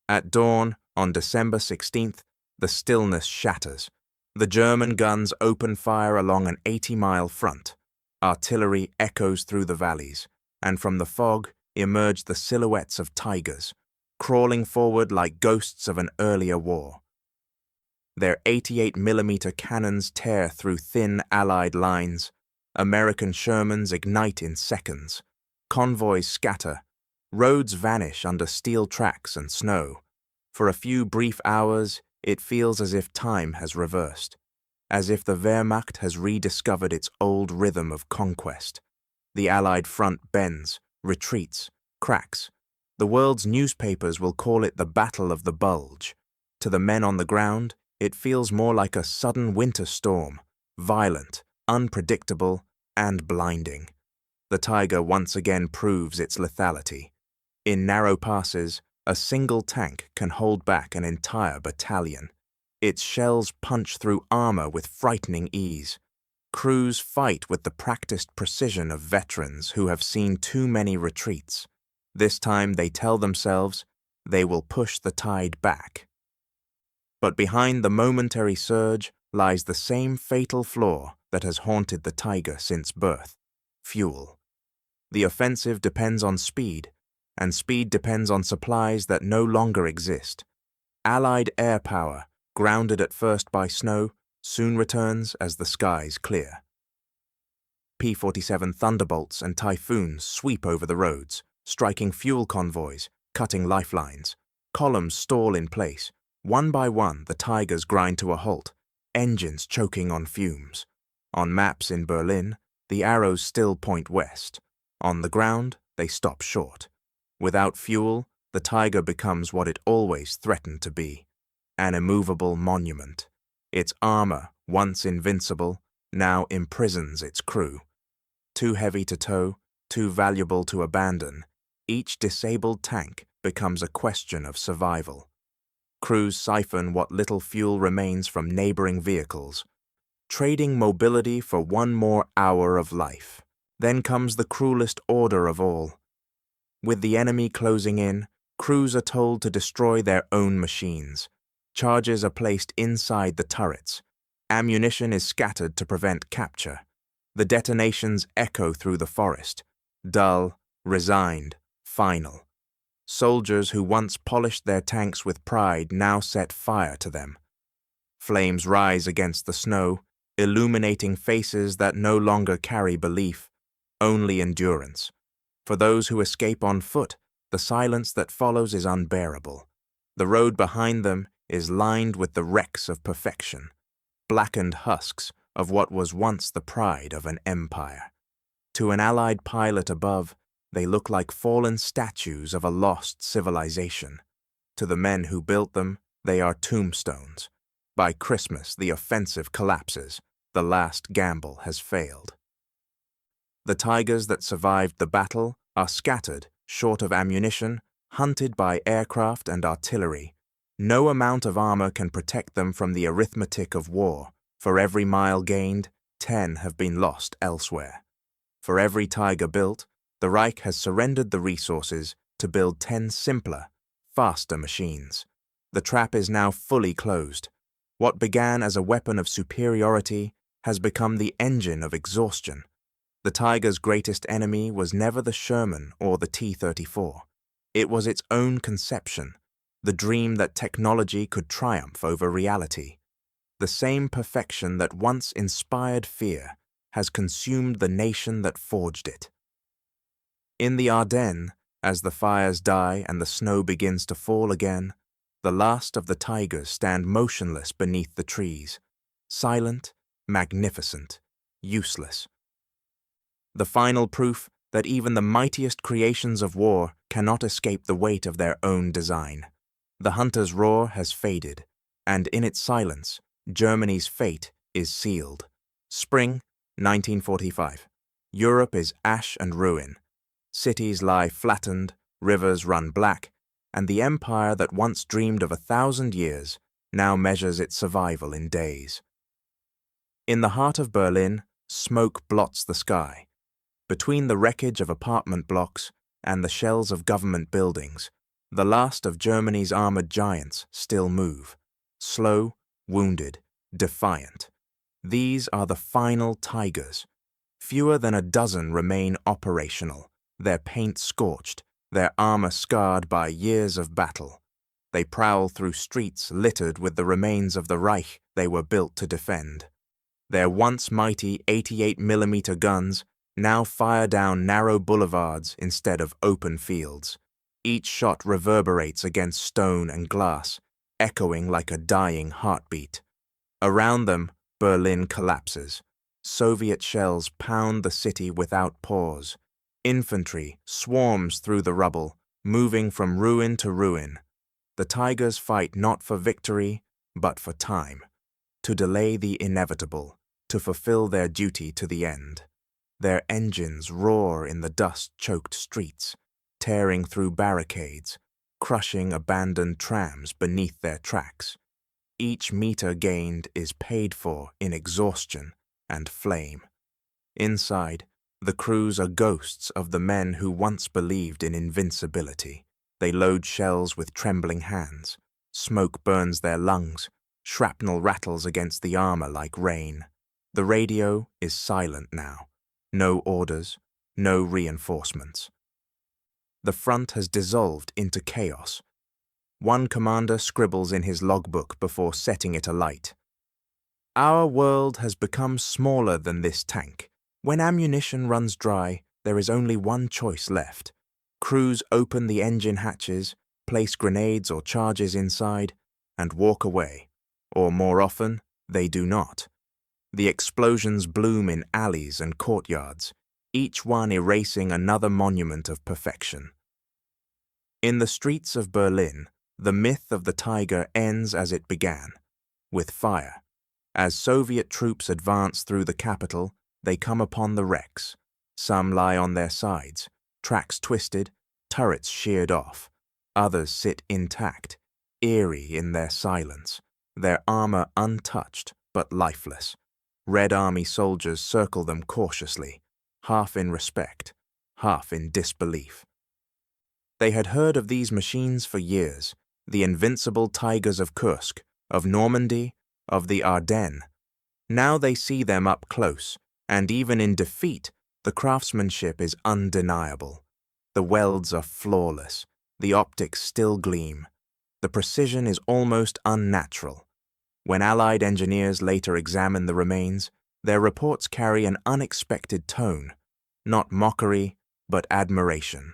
Speaker 1: At dawn, on December 16th, the stillness shatters. The German guns open fire along an 80-mile front. Artillery echoes through the valleys, and from the fog emerge the silhouettes of tigers, crawling forward like ghosts of an earlier war. Their 88mm cannons tear through thin Allied lines. American Shermans ignite in seconds. Convoys scatter. Roads vanish under steel tracks and snow. For a few brief hours, it feels as if time has reversed, as if the Wehrmacht has rediscovered its old rhythm of conquest. The Allied front bends, retreats, cracks. The world's newspapers will call it the Battle of the Bulge. To the men on the ground, it feels more like a sudden winter storm, violent, unpredictable, and blinding. The tiger once again proves its lethality. In narrow passes, a single tank can hold back an entire battalion. Its shells punch through armor with frightening ease. Crews fight with the practiced precision of veterans who have seen too many retreats. This time they tell themselves they will push the tide back. But behind the momentary surge lies the same fatal flaw that has haunted the tiger since birth: fuel. The offensive depends on speed, and speed depends on supplies that no longer exist. Allied air power, grounded at first by snow, soon returns as the skies clear. P-47 Thunderbolts and Typhoons sweep over the roads, striking fuel convoys, cutting lifelines. Columns stall in place. One by one, the Tigers grind to a halt, engines choking on fumes. On maps in Berlin, the arrows still point west. On the ground, they stop short. Without fuel, the Tiger becomes what it always threatened to be, an immovable monument. Its armor, once invincible, now imprisons its crew. Too heavy to tow, too valuable to abandon, each disabled tank becomes a question of survival. Crews siphon what little fuel remains from neighboring vehicles, trading mobility for one more hour of life. Then comes the cruelest order of all. With the enemy closing in, crews are told to destroy their own machines. Charges are placed inside the turrets. Ammunition is scattered to prevent capture. The detonations echo through the forest, dull, resigned, final. Soldiers who once polished their tanks with pride now set fire to them. Flames rise against the snow, illuminating faces that no longer carry belief, only endurance. For those who escape on foot, the silence that follows is unbearable. The road behind them is lined with the wrecks of perfection, blackened husks of what was once the pride of an empire. To an Allied pilot above, they look like fallen statues of a lost civilization. To the men who built them, they are tombstones. By Christmas, the offensive collapses. The last gamble has failed. The Tigers that survived the battle are scattered, short of ammunition, hunted by aircraft and artillery. No amount of armor can protect them from the arithmetic of war. For every mile gained, 10 have been lost elsewhere. For every Tiger built, the Reich has surrendered the resources to build 10 simpler, faster machines. The trap is now fully closed. What began as a weapon of superiority has become the engine of exhaustion. The Tiger's greatest enemy was never the Sherman or the T-34. It was its own conception, the dream that technology could triumph over reality. The same perfection that once inspired fear has consumed the nation that forged it. In the Ardennes, as the fires die and the snow begins to fall again, the last of the Tigers stand motionless beneath the trees, silent, magnificent, useless. The final proof that even the mightiest creations of war cannot escape the weight of their own design. The hunter's roar has faded, and in its silence, Germany's fate is sealed. Spring, 1945. Europe is ash and ruin. Cities lie flattened, rivers run black, and the empire that once dreamed of 1,000 years now measures its survival in days. In the heart of Berlin, smoke blots the sky. Between the wreckage of apartment blocks and the shells of government buildings, the last of Germany's armored giants still move, slow, wounded, defiant. These are the final Tigers. Fewer than a dozen remain operational, their paint scorched, their armor scarred by years of battle. They prowl through streets littered with the remains of the Reich they were built to defend. Their once mighty 88mm guns now fire down narrow boulevards instead of open fields. Each shot reverberates against stone and glass, echoing like a dying heartbeat. Around them, Berlin collapses. Soviet shells pound the city without pause. Infantry swarms through the rubble, moving from ruin to ruin. The Tigers fight not for victory, but for time, to delay the inevitable, to fulfill their duty to the end. Their engines roar in the dust-choked streets, tearing through barricades, crushing abandoned trams beneath their tracks. Each meter gained is paid for in exhaustion and flame. Inside, the crews are ghosts of the men who once believed in invincibility. They load shells with trembling hands. Smoke burns their lungs. Shrapnel rattles against the armor like rain. The radio is silent now. No orders, no reinforcements. The front has dissolved into chaos. One commander scribbles in his logbook before setting it alight. Our world has become smaller than this tank. When ammunition runs dry, there is only one choice left. Crews open the engine hatches, place grenades or charges inside, and walk away. Or more often, they do not. The explosions bloom in alleys and courtyards, each one erasing another monument of perfection. In the streets of Berlin, the myth of the tiger ends as it began, with fire. As Soviet troops advance through the capital, they come upon the wrecks. Some lie on their sides, tracks twisted, turrets sheared off. Others sit intact, eerie in their silence, their armor untouched but lifeless. Red Army soldiers circle them cautiously, half in respect, half in disbelief. They had heard of these machines for years, the invincible tigers of Kursk, of Normandy, of the Ardennes. Now they see them up close, and even in defeat, the craftsmanship is undeniable. The welds are flawless, the optics still gleam. The precision is almost unnatural. When Allied engineers later examine the remains, their reports carry an unexpected tone, not mockery, but admiration.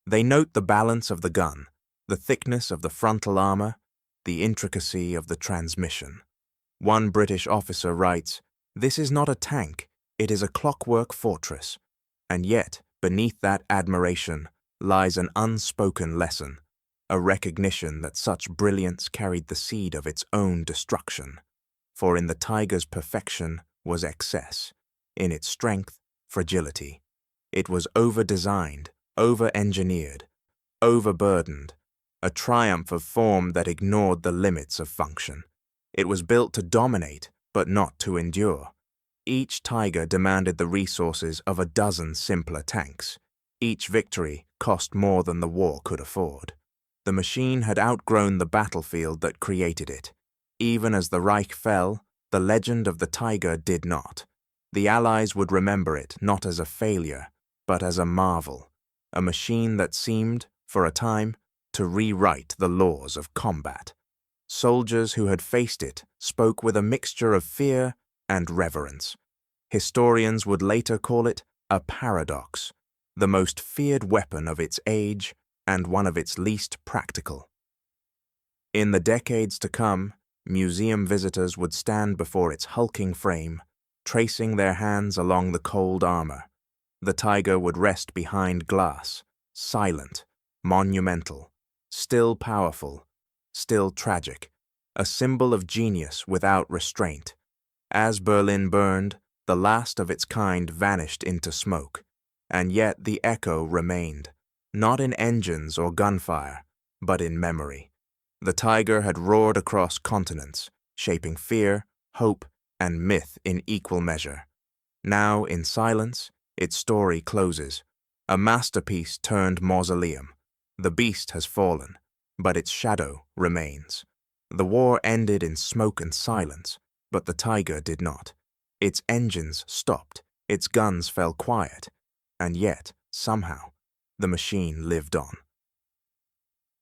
Speaker 1: They note the balance of the gun, the thickness of the frontal armor, the intricacy of the transmission. One British officer writes, "This is not a tank, it is a clockwork fortress." And yet, beneath that admiration, lies an unspoken lesson, a recognition that such brilliance carried the seed of its own destruction. For in the tiger's perfection was excess, in its strength, fragility. It was over-designed, over-engineered, overburdened, a triumph of form that ignored the limits of function. It was built to dominate, but not to endure. Each tiger demanded the resources of a dozen simpler tanks. Each victory cost more than the war could afford. The machine had outgrown the battlefield that created it. Even as the Reich fell, the legend of the tiger did not. The Allies would remember it not as a failure, but as a marvel, a machine that seemed, for a time, to rewrite the laws of combat. Soldiers who had faced it spoke with a mixture of fear and reverence. Historians would later call it a paradox, the most feared weapon of its age and one of its least practical. In the decades to come, museum visitors would stand before its hulking frame, tracing their hands along the cold armor. The tiger would rest behind glass, silent, monumental, still powerful, still tragic, a symbol of genius without restraint. As Berlin burned, the last of its kind vanished into smoke, and yet the echo remained, not in engines or gunfire, but in memory. The tiger had roared across continents, shaping fear, hope, and myth in equal measure. Now, in silence, its story closes, a masterpiece turned mausoleum. The beast has fallen, but its shadow remains. The war ended in smoke and silence, but the tiger did not. Its engines stopped, its guns fell quiet, and yet, somehow, the machine lived on.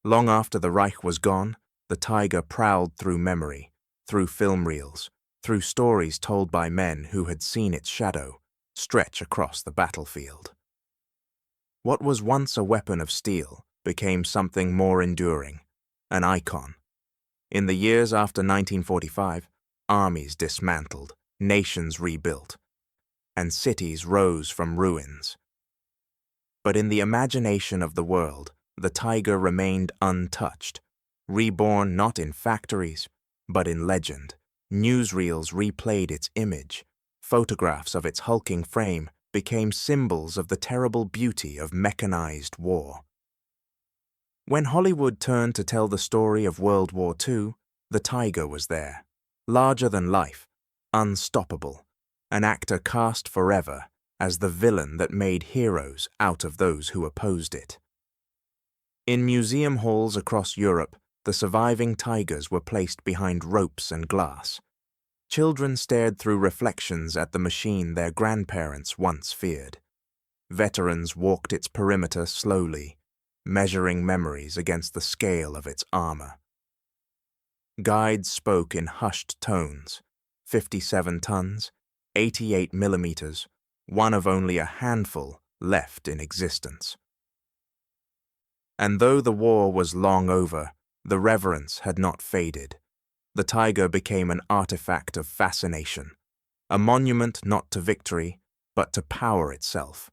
Speaker 1: Long after the Reich was gone, the tiger prowled through memory, through film reels, through stories told by men who had seen its shadow stretch across the battlefield. What was once a weapon of steel became something more enduring, an icon. In the years after 1945, armies dismantled, nations rebuilt, and cities rose from ruins. But in the imagination of the world, the tiger remained untouched, reborn not in factories, but in legend. Newsreels replayed its image. Photographs of its hulking frame became symbols of the terrible beauty of mechanized war. When Hollywood turned to tell the story of World War II, the tiger was there, larger than life, unstoppable, an actor cast forever as the villain that made heroes out of those who opposed it. In museum halls across Europe, the surviving tigers were placed behind ropes and glass. Children stared through reflections at the machine their grandparents once feared. Veterans walked its perimeter slowly, measuring memories against the scale of its armor. Guides spoke in hushed tones, 57 tons, 88 millimeters, one of only a handful left in existence. And though the war was long over, the reverence had not faded. The tiger became an artifact of fascination, a monument not to victory, but to power itself.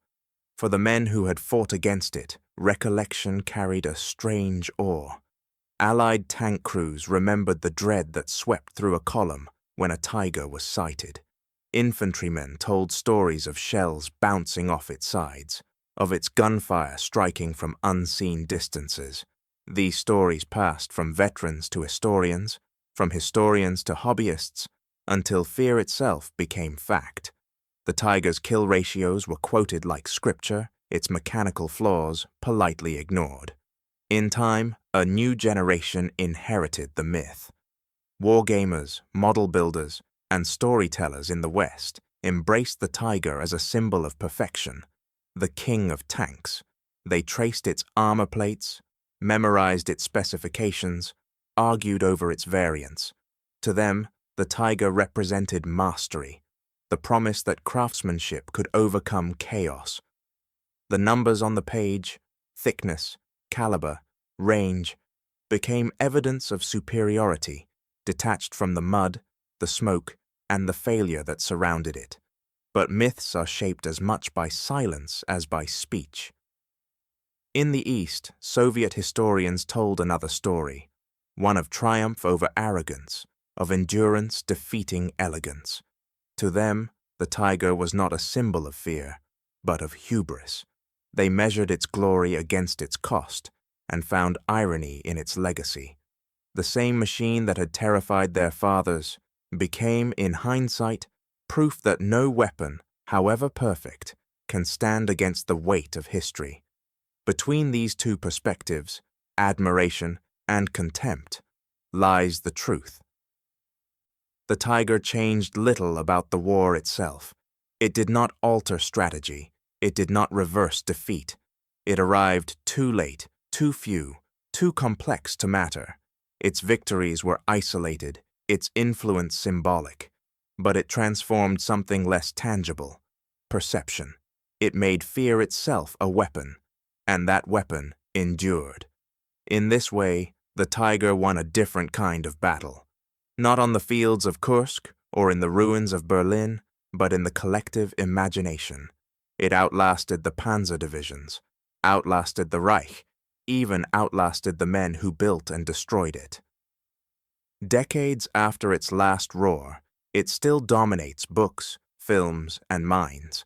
Speaker 1: For the men who had fought against it, recollection carried a strange awe. Allied tank crews remembered the dread that swept through a column when a Tiger was sighted. Infantrymen told stories of shells bouncing off its sides, of its gunfire striking from unseen distances. These stories passed from veterans to historians, from historians to hobbyists, until fear itself became fact. The Tiger's kill ratios were quoted like scripture, its mechanical flaws politely ignored. In time, a new generation inherited the myth. Wargamers, model builders, and storytellers in the West embraced the Tiger as a symbol of perfection, the king of tanks. They traced its armor plates, memorized its specifications, argued over its variants. To them, the Tiger represented mastery, the promise that craftsmanship could overcome chaos. The numbers on the page, thickness, caliber, range, became evidence of superiority, detached from the mud, the smoke, and the failure that surrounded it. But myths are shaped as much by silence as by speech. In the East, Soviet historians told another story, one of triumph over arrogance, of endurance defeating elegance. To them, the Tiger was not a symbol of fear, but of hubris. They measured its glory against its cost, and found irony in its legacy. The same machine that had terrified their fathers became, in hindsight, proof that no weapon, however perfect, can stand against the weight of history. Between these two perspectives, admiration and contempt, lies the truth. The Tiger changed little about the war itself. It did not alter strategy. It did not reverse defeat. It arrived too late, too few, too complex to matter. Its victories were isolated, its influence symbolic. But it transformed something less tangible, perception. It made fear itself a weapon, and that weapon endured. In this way, the Tiger won a different kind of battle. Not on the fields of Kursk or in the ruins of Berlin, but in the collective imagination. It outlasted the panzer divisions, outlasted the Reich, even outlasted the men who built and destroyed it. Decades after its last roar, it still dominates books, films, and minds.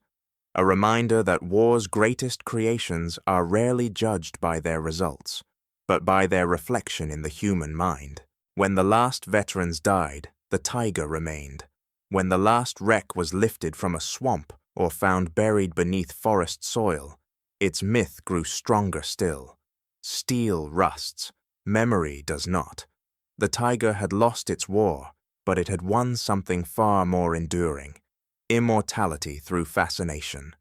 Speaker 1: A reminder that war's greatest creations are rarely judged by their results, but by their reflection in the human mind. When the last veterans died, the Tiger remained. When the last wreck was lifted from a swamp or found buried beneath forest soil, its myth grew stronger still. Steel rusts, memory does not. The Tiger had lost its war, but it had won something far more enduring: immortality through fascination.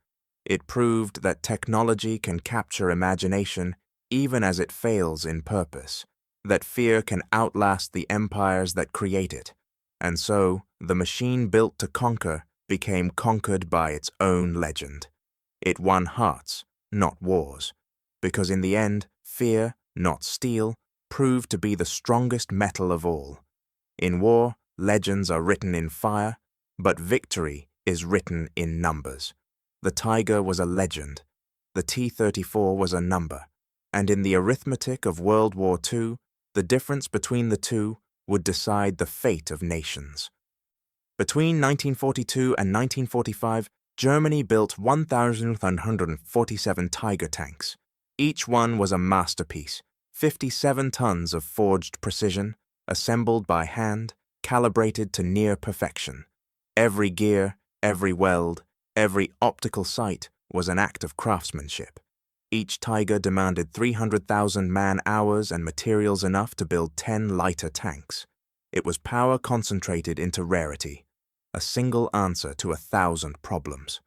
Speaker 1: It proved that technology can capture imagination even as it fails in purpose, that fear can outlast the empires that create it, and so the machine built to conquer became conquered by its own legend. It won hearts, not wars, because in the end, fear, not steel, proved to be the strongest metal of all. In war, legends are written in fire, but victory is written in numbers. The Tiger was a legend, the T-34 was a number, and in the arithmetic of World War II, the difference between the two would decide the fate of nations. Between 1942 and 1945, Germany built 1,147 Tiger tanks. Each one was a masterpiece, 57 tons of forged precision, assembled by hand, calibrated to near perfection. Every gear, every weld, every optical sight was an act of craftsmanship. Each Tiger demanded 300,000 man-hours and materials enough to build 10 lighter tanks. It was power concentrated into rarity, a single answer to 1,000 problems.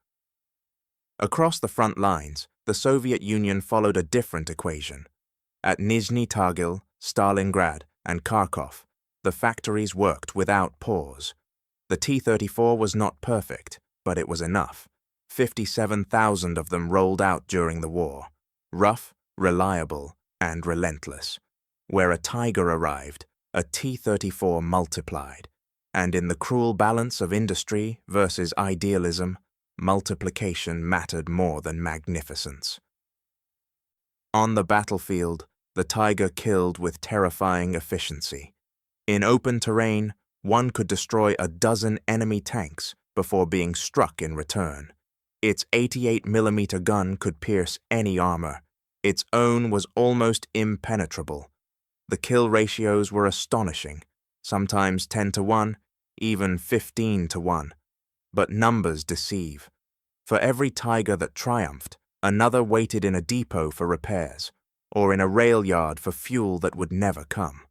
Speaker 1: Across the front lines, the Soviet Union followed a different equation. At Nizhny Tagil, Stalingrad, and Kharkov, the factories worked without pause. The T-34 was not perfect, but it was enough. 57,000 of them rolled out during the war, rough, reliable, and relentless. Where a Tiger arrived, a T-34 multiplied. And in the cruel balance of industry versus idealism, multiplication mattered more than magnificence. On the battlefield, the tiger killed with terrifying efficiency. In open terrain, one could destroy a dozen enemy tanks before being struck in return. Its 88mm gun could pierce any armor. Its own was almost impenetrable. The kill ratios were astonishing, sometimes 10-1, even 15-1. But numbers deceive. For every tiger that triumphed, another waited in a depot for repairs, or in a rail yard for fuel that would never come.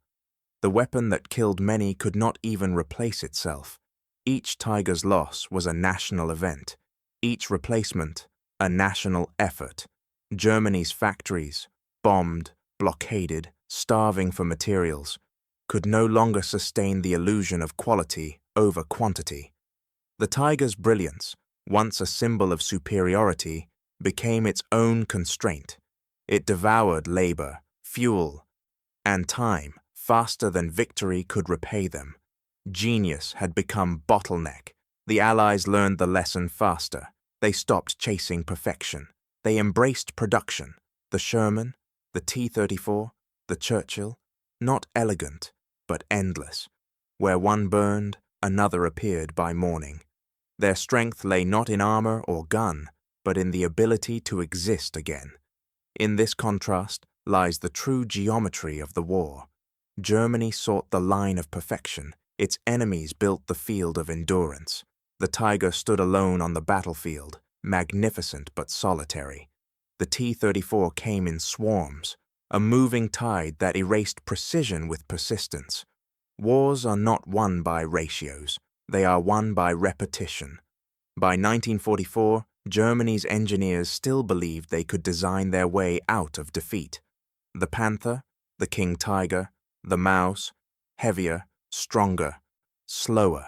Speaker 1: The weapon that killed many could not even replace itself. Each tiger's loss was a national event. Each replacement, a national effort. Germany's factories, bombed, blockaded, starving for materials, could no longer sustain the illusion of quality over quantity. The tiger's brilliance, once a symbol of superiority, became its own constraint. It devoured labor, fuel, and time faster than victory could repay them. Genius had become bottleneck. The Allies learned the lesson faster. They stopped chasing perfection. They embraced production. The Sherman, the T-34, the Churchill, not elegant, but endless. Where one burned, another appeared by morning. Their strength lay not in armor or gun, but in the ability to exist again. In this contrast lies the true geometry of the war. Germany sought the line of perfection. Its enemies built the field of endurance. The tiger stood alone on the battlefield, magnificent but solitary. The T-34 came in swarms, a moving tide that erased precision with persistence. Wars are not won by ratios. They are won by repetition. By 1944, Germany's engineers still believed they could design their way out of defeat. The Panther, the King Tiger, the Mouse, heavier, stronger, slower.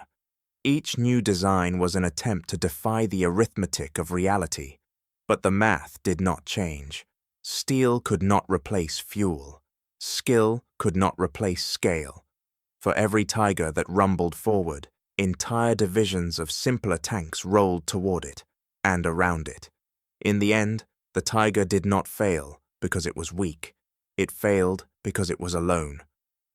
Speaker 1: Each new design was an attempt to defy the arithmetic of reality. But the math did not change. Steel could not replace fuel. Skill could not replace scale. For every tiger that rumbled forward, entire divisions of simpler tanks rolled toward it and around it. In the end, the tiger did not fail because it was weak. It failed because it was alone.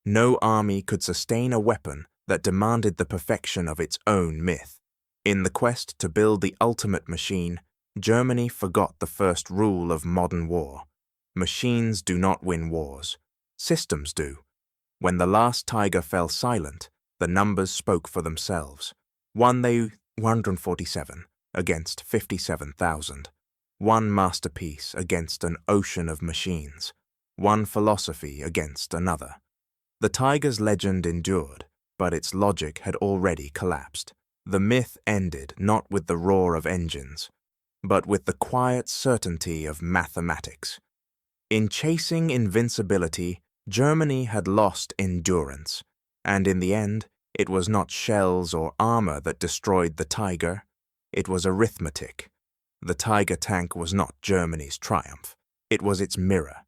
Speaker 1: No army could sustain a weapon that demanded the perfection of its own myth. In the quest to build the ultimate machine, Germany forgot the first rule of modern war. Machines do not win wars. Systems do. When the last tiger fell silent, the numbers spoke for themselves. 147 against 57,000. One masterpiece against an ocean of machines. One philosophy against another. The tiger's legend endured, but its logic had already collapsed. The myth ended not with the roar of engines, but with the quiet certainty of mathematics. In chasing invincibility, Germany had lost endurance, and in the end, it was not shells or armor that destroyed the tiger. It was arithmetic. The tiger tank was not Germany's triumph. It was its mirror.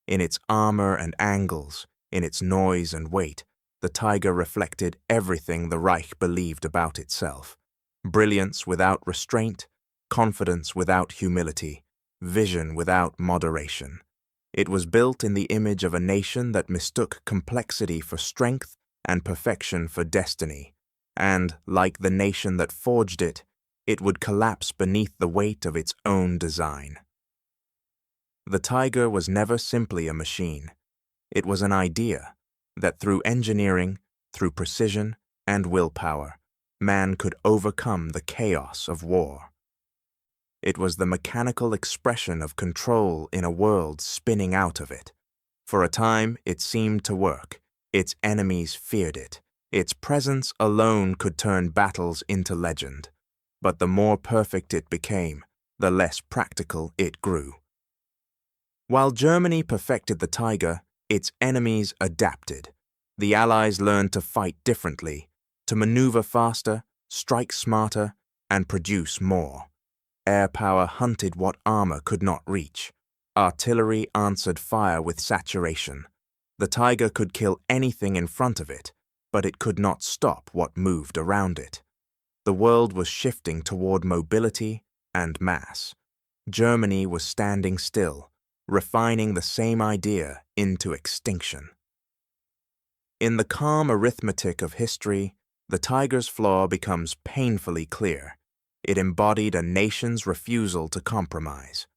Speaker 1: In its armor and angles, in its noise and weight, the tiger reflected everything the Reich believed about itself. Brilliance without restraint, confidence without humility, vision without moderation. It was built in the image of a nation that mistook complexity for strength and perfection for destiny, and, like the nation that forged it, it would collapse beneath the weight of its own design. The tiger was never simply a machine. It was an idea that through engineering, through precision and willpower, man could overcome the chaos of war. It was the mechanical expression of control in a world spinning out of it. For a time, it seemed to work. Its enemies feared it. Its presence alone could turn battles into legend. But the more perfect it became, the less practical it grew. While Germany perfected the tiger, its enemies adapted. The Allies learned to fight differently, to maneuver faster, strike smarter, and produce more. Air power hunted what armor could not reach. Artillery answered fire with saturation. The tiger could kill anything in front of it, but it could not stop what moved around it. The world was shifting toward mobility and mass. Germany was standing still, refining the same idea into extinction. In the calm arithmetic of history, the tiger's flaw becomes painfully clear. It embodied a nation's refusal to compromise.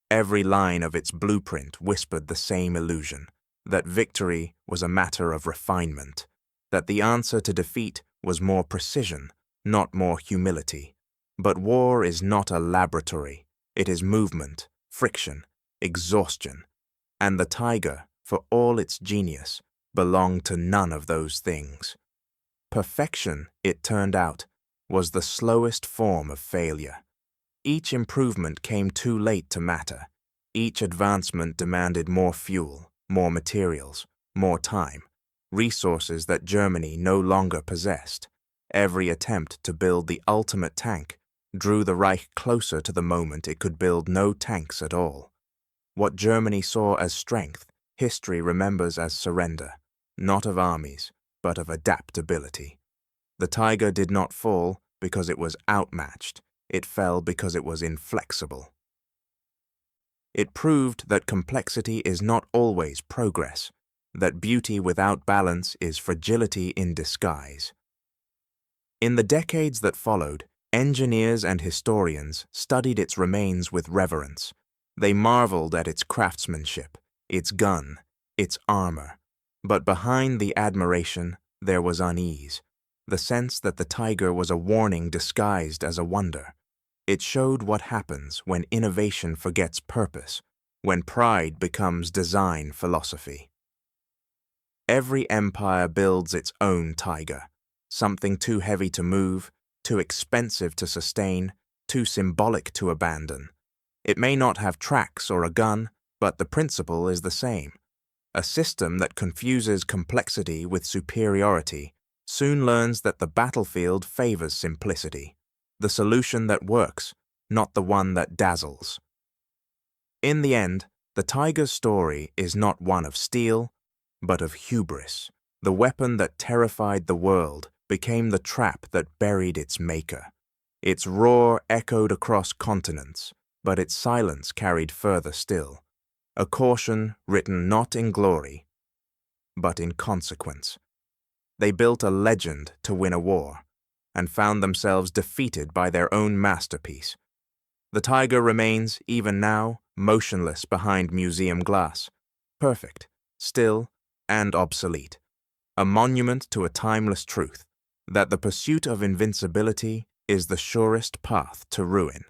Speaker 1: Every line of its blueprint whispered the same illusion, that victory was a matter of refinement, that the answer to defeat was more precision, not more humility. But war is not a laboratory. It is movement, friction, exhaustion. And the tiger, for all its genius, belonged to none of those things. Perfection, it turned out, was the slowest form of failure. Each improvement came too late to matter. Each advancement demanded more fuel, more materials, more time, resources that Germany no longer possessed. Every attempt to build the ultimate tank drew the Reich closer to the moment it could build no tanks at all. What Germany saw as strength, history remembers as surrender, not of armies, but of adaptability. The tiger did not fall because it was outmatched. It fell because it was inflexible. It proved that complexity is not always progress, that beauty without balance is fragility in disguise. In the decades that followed, engineers and historians studied its remains with reverence. They marveled at its craftsmanship, its gun, its armor. But behind the admiration, there was unease, the sense that the tiger was a warning disguised as a wonder. It showed what happens when innovation forgets purpose, when pride becomes design philosophy. Every empire builds its own tiger, something too heavy to move, too expensive to sustain, too symbolic to abandon. It may not have tracks or a gun, but the principle is the same. A system that confuses complexity with superiority soon learns that the battlefield favors simplicity, the solution that works, not the one that dazzles. In the end, the tiger's story is not one of steel, but of hubris. The weapon that terrified the world became the trap that buried its maker. Its roar echoed across continents, but its silence carried further still. A caution written not in glory, but in consequence. They built a legend to win a war, and found themselves defeated by their own masterpiece. The tiger remains, even now, motionless behind museum glass, perfect, still, and obsolete, a monument to a timeless truth, that the pursuit of invincibility is the surest path to ruin.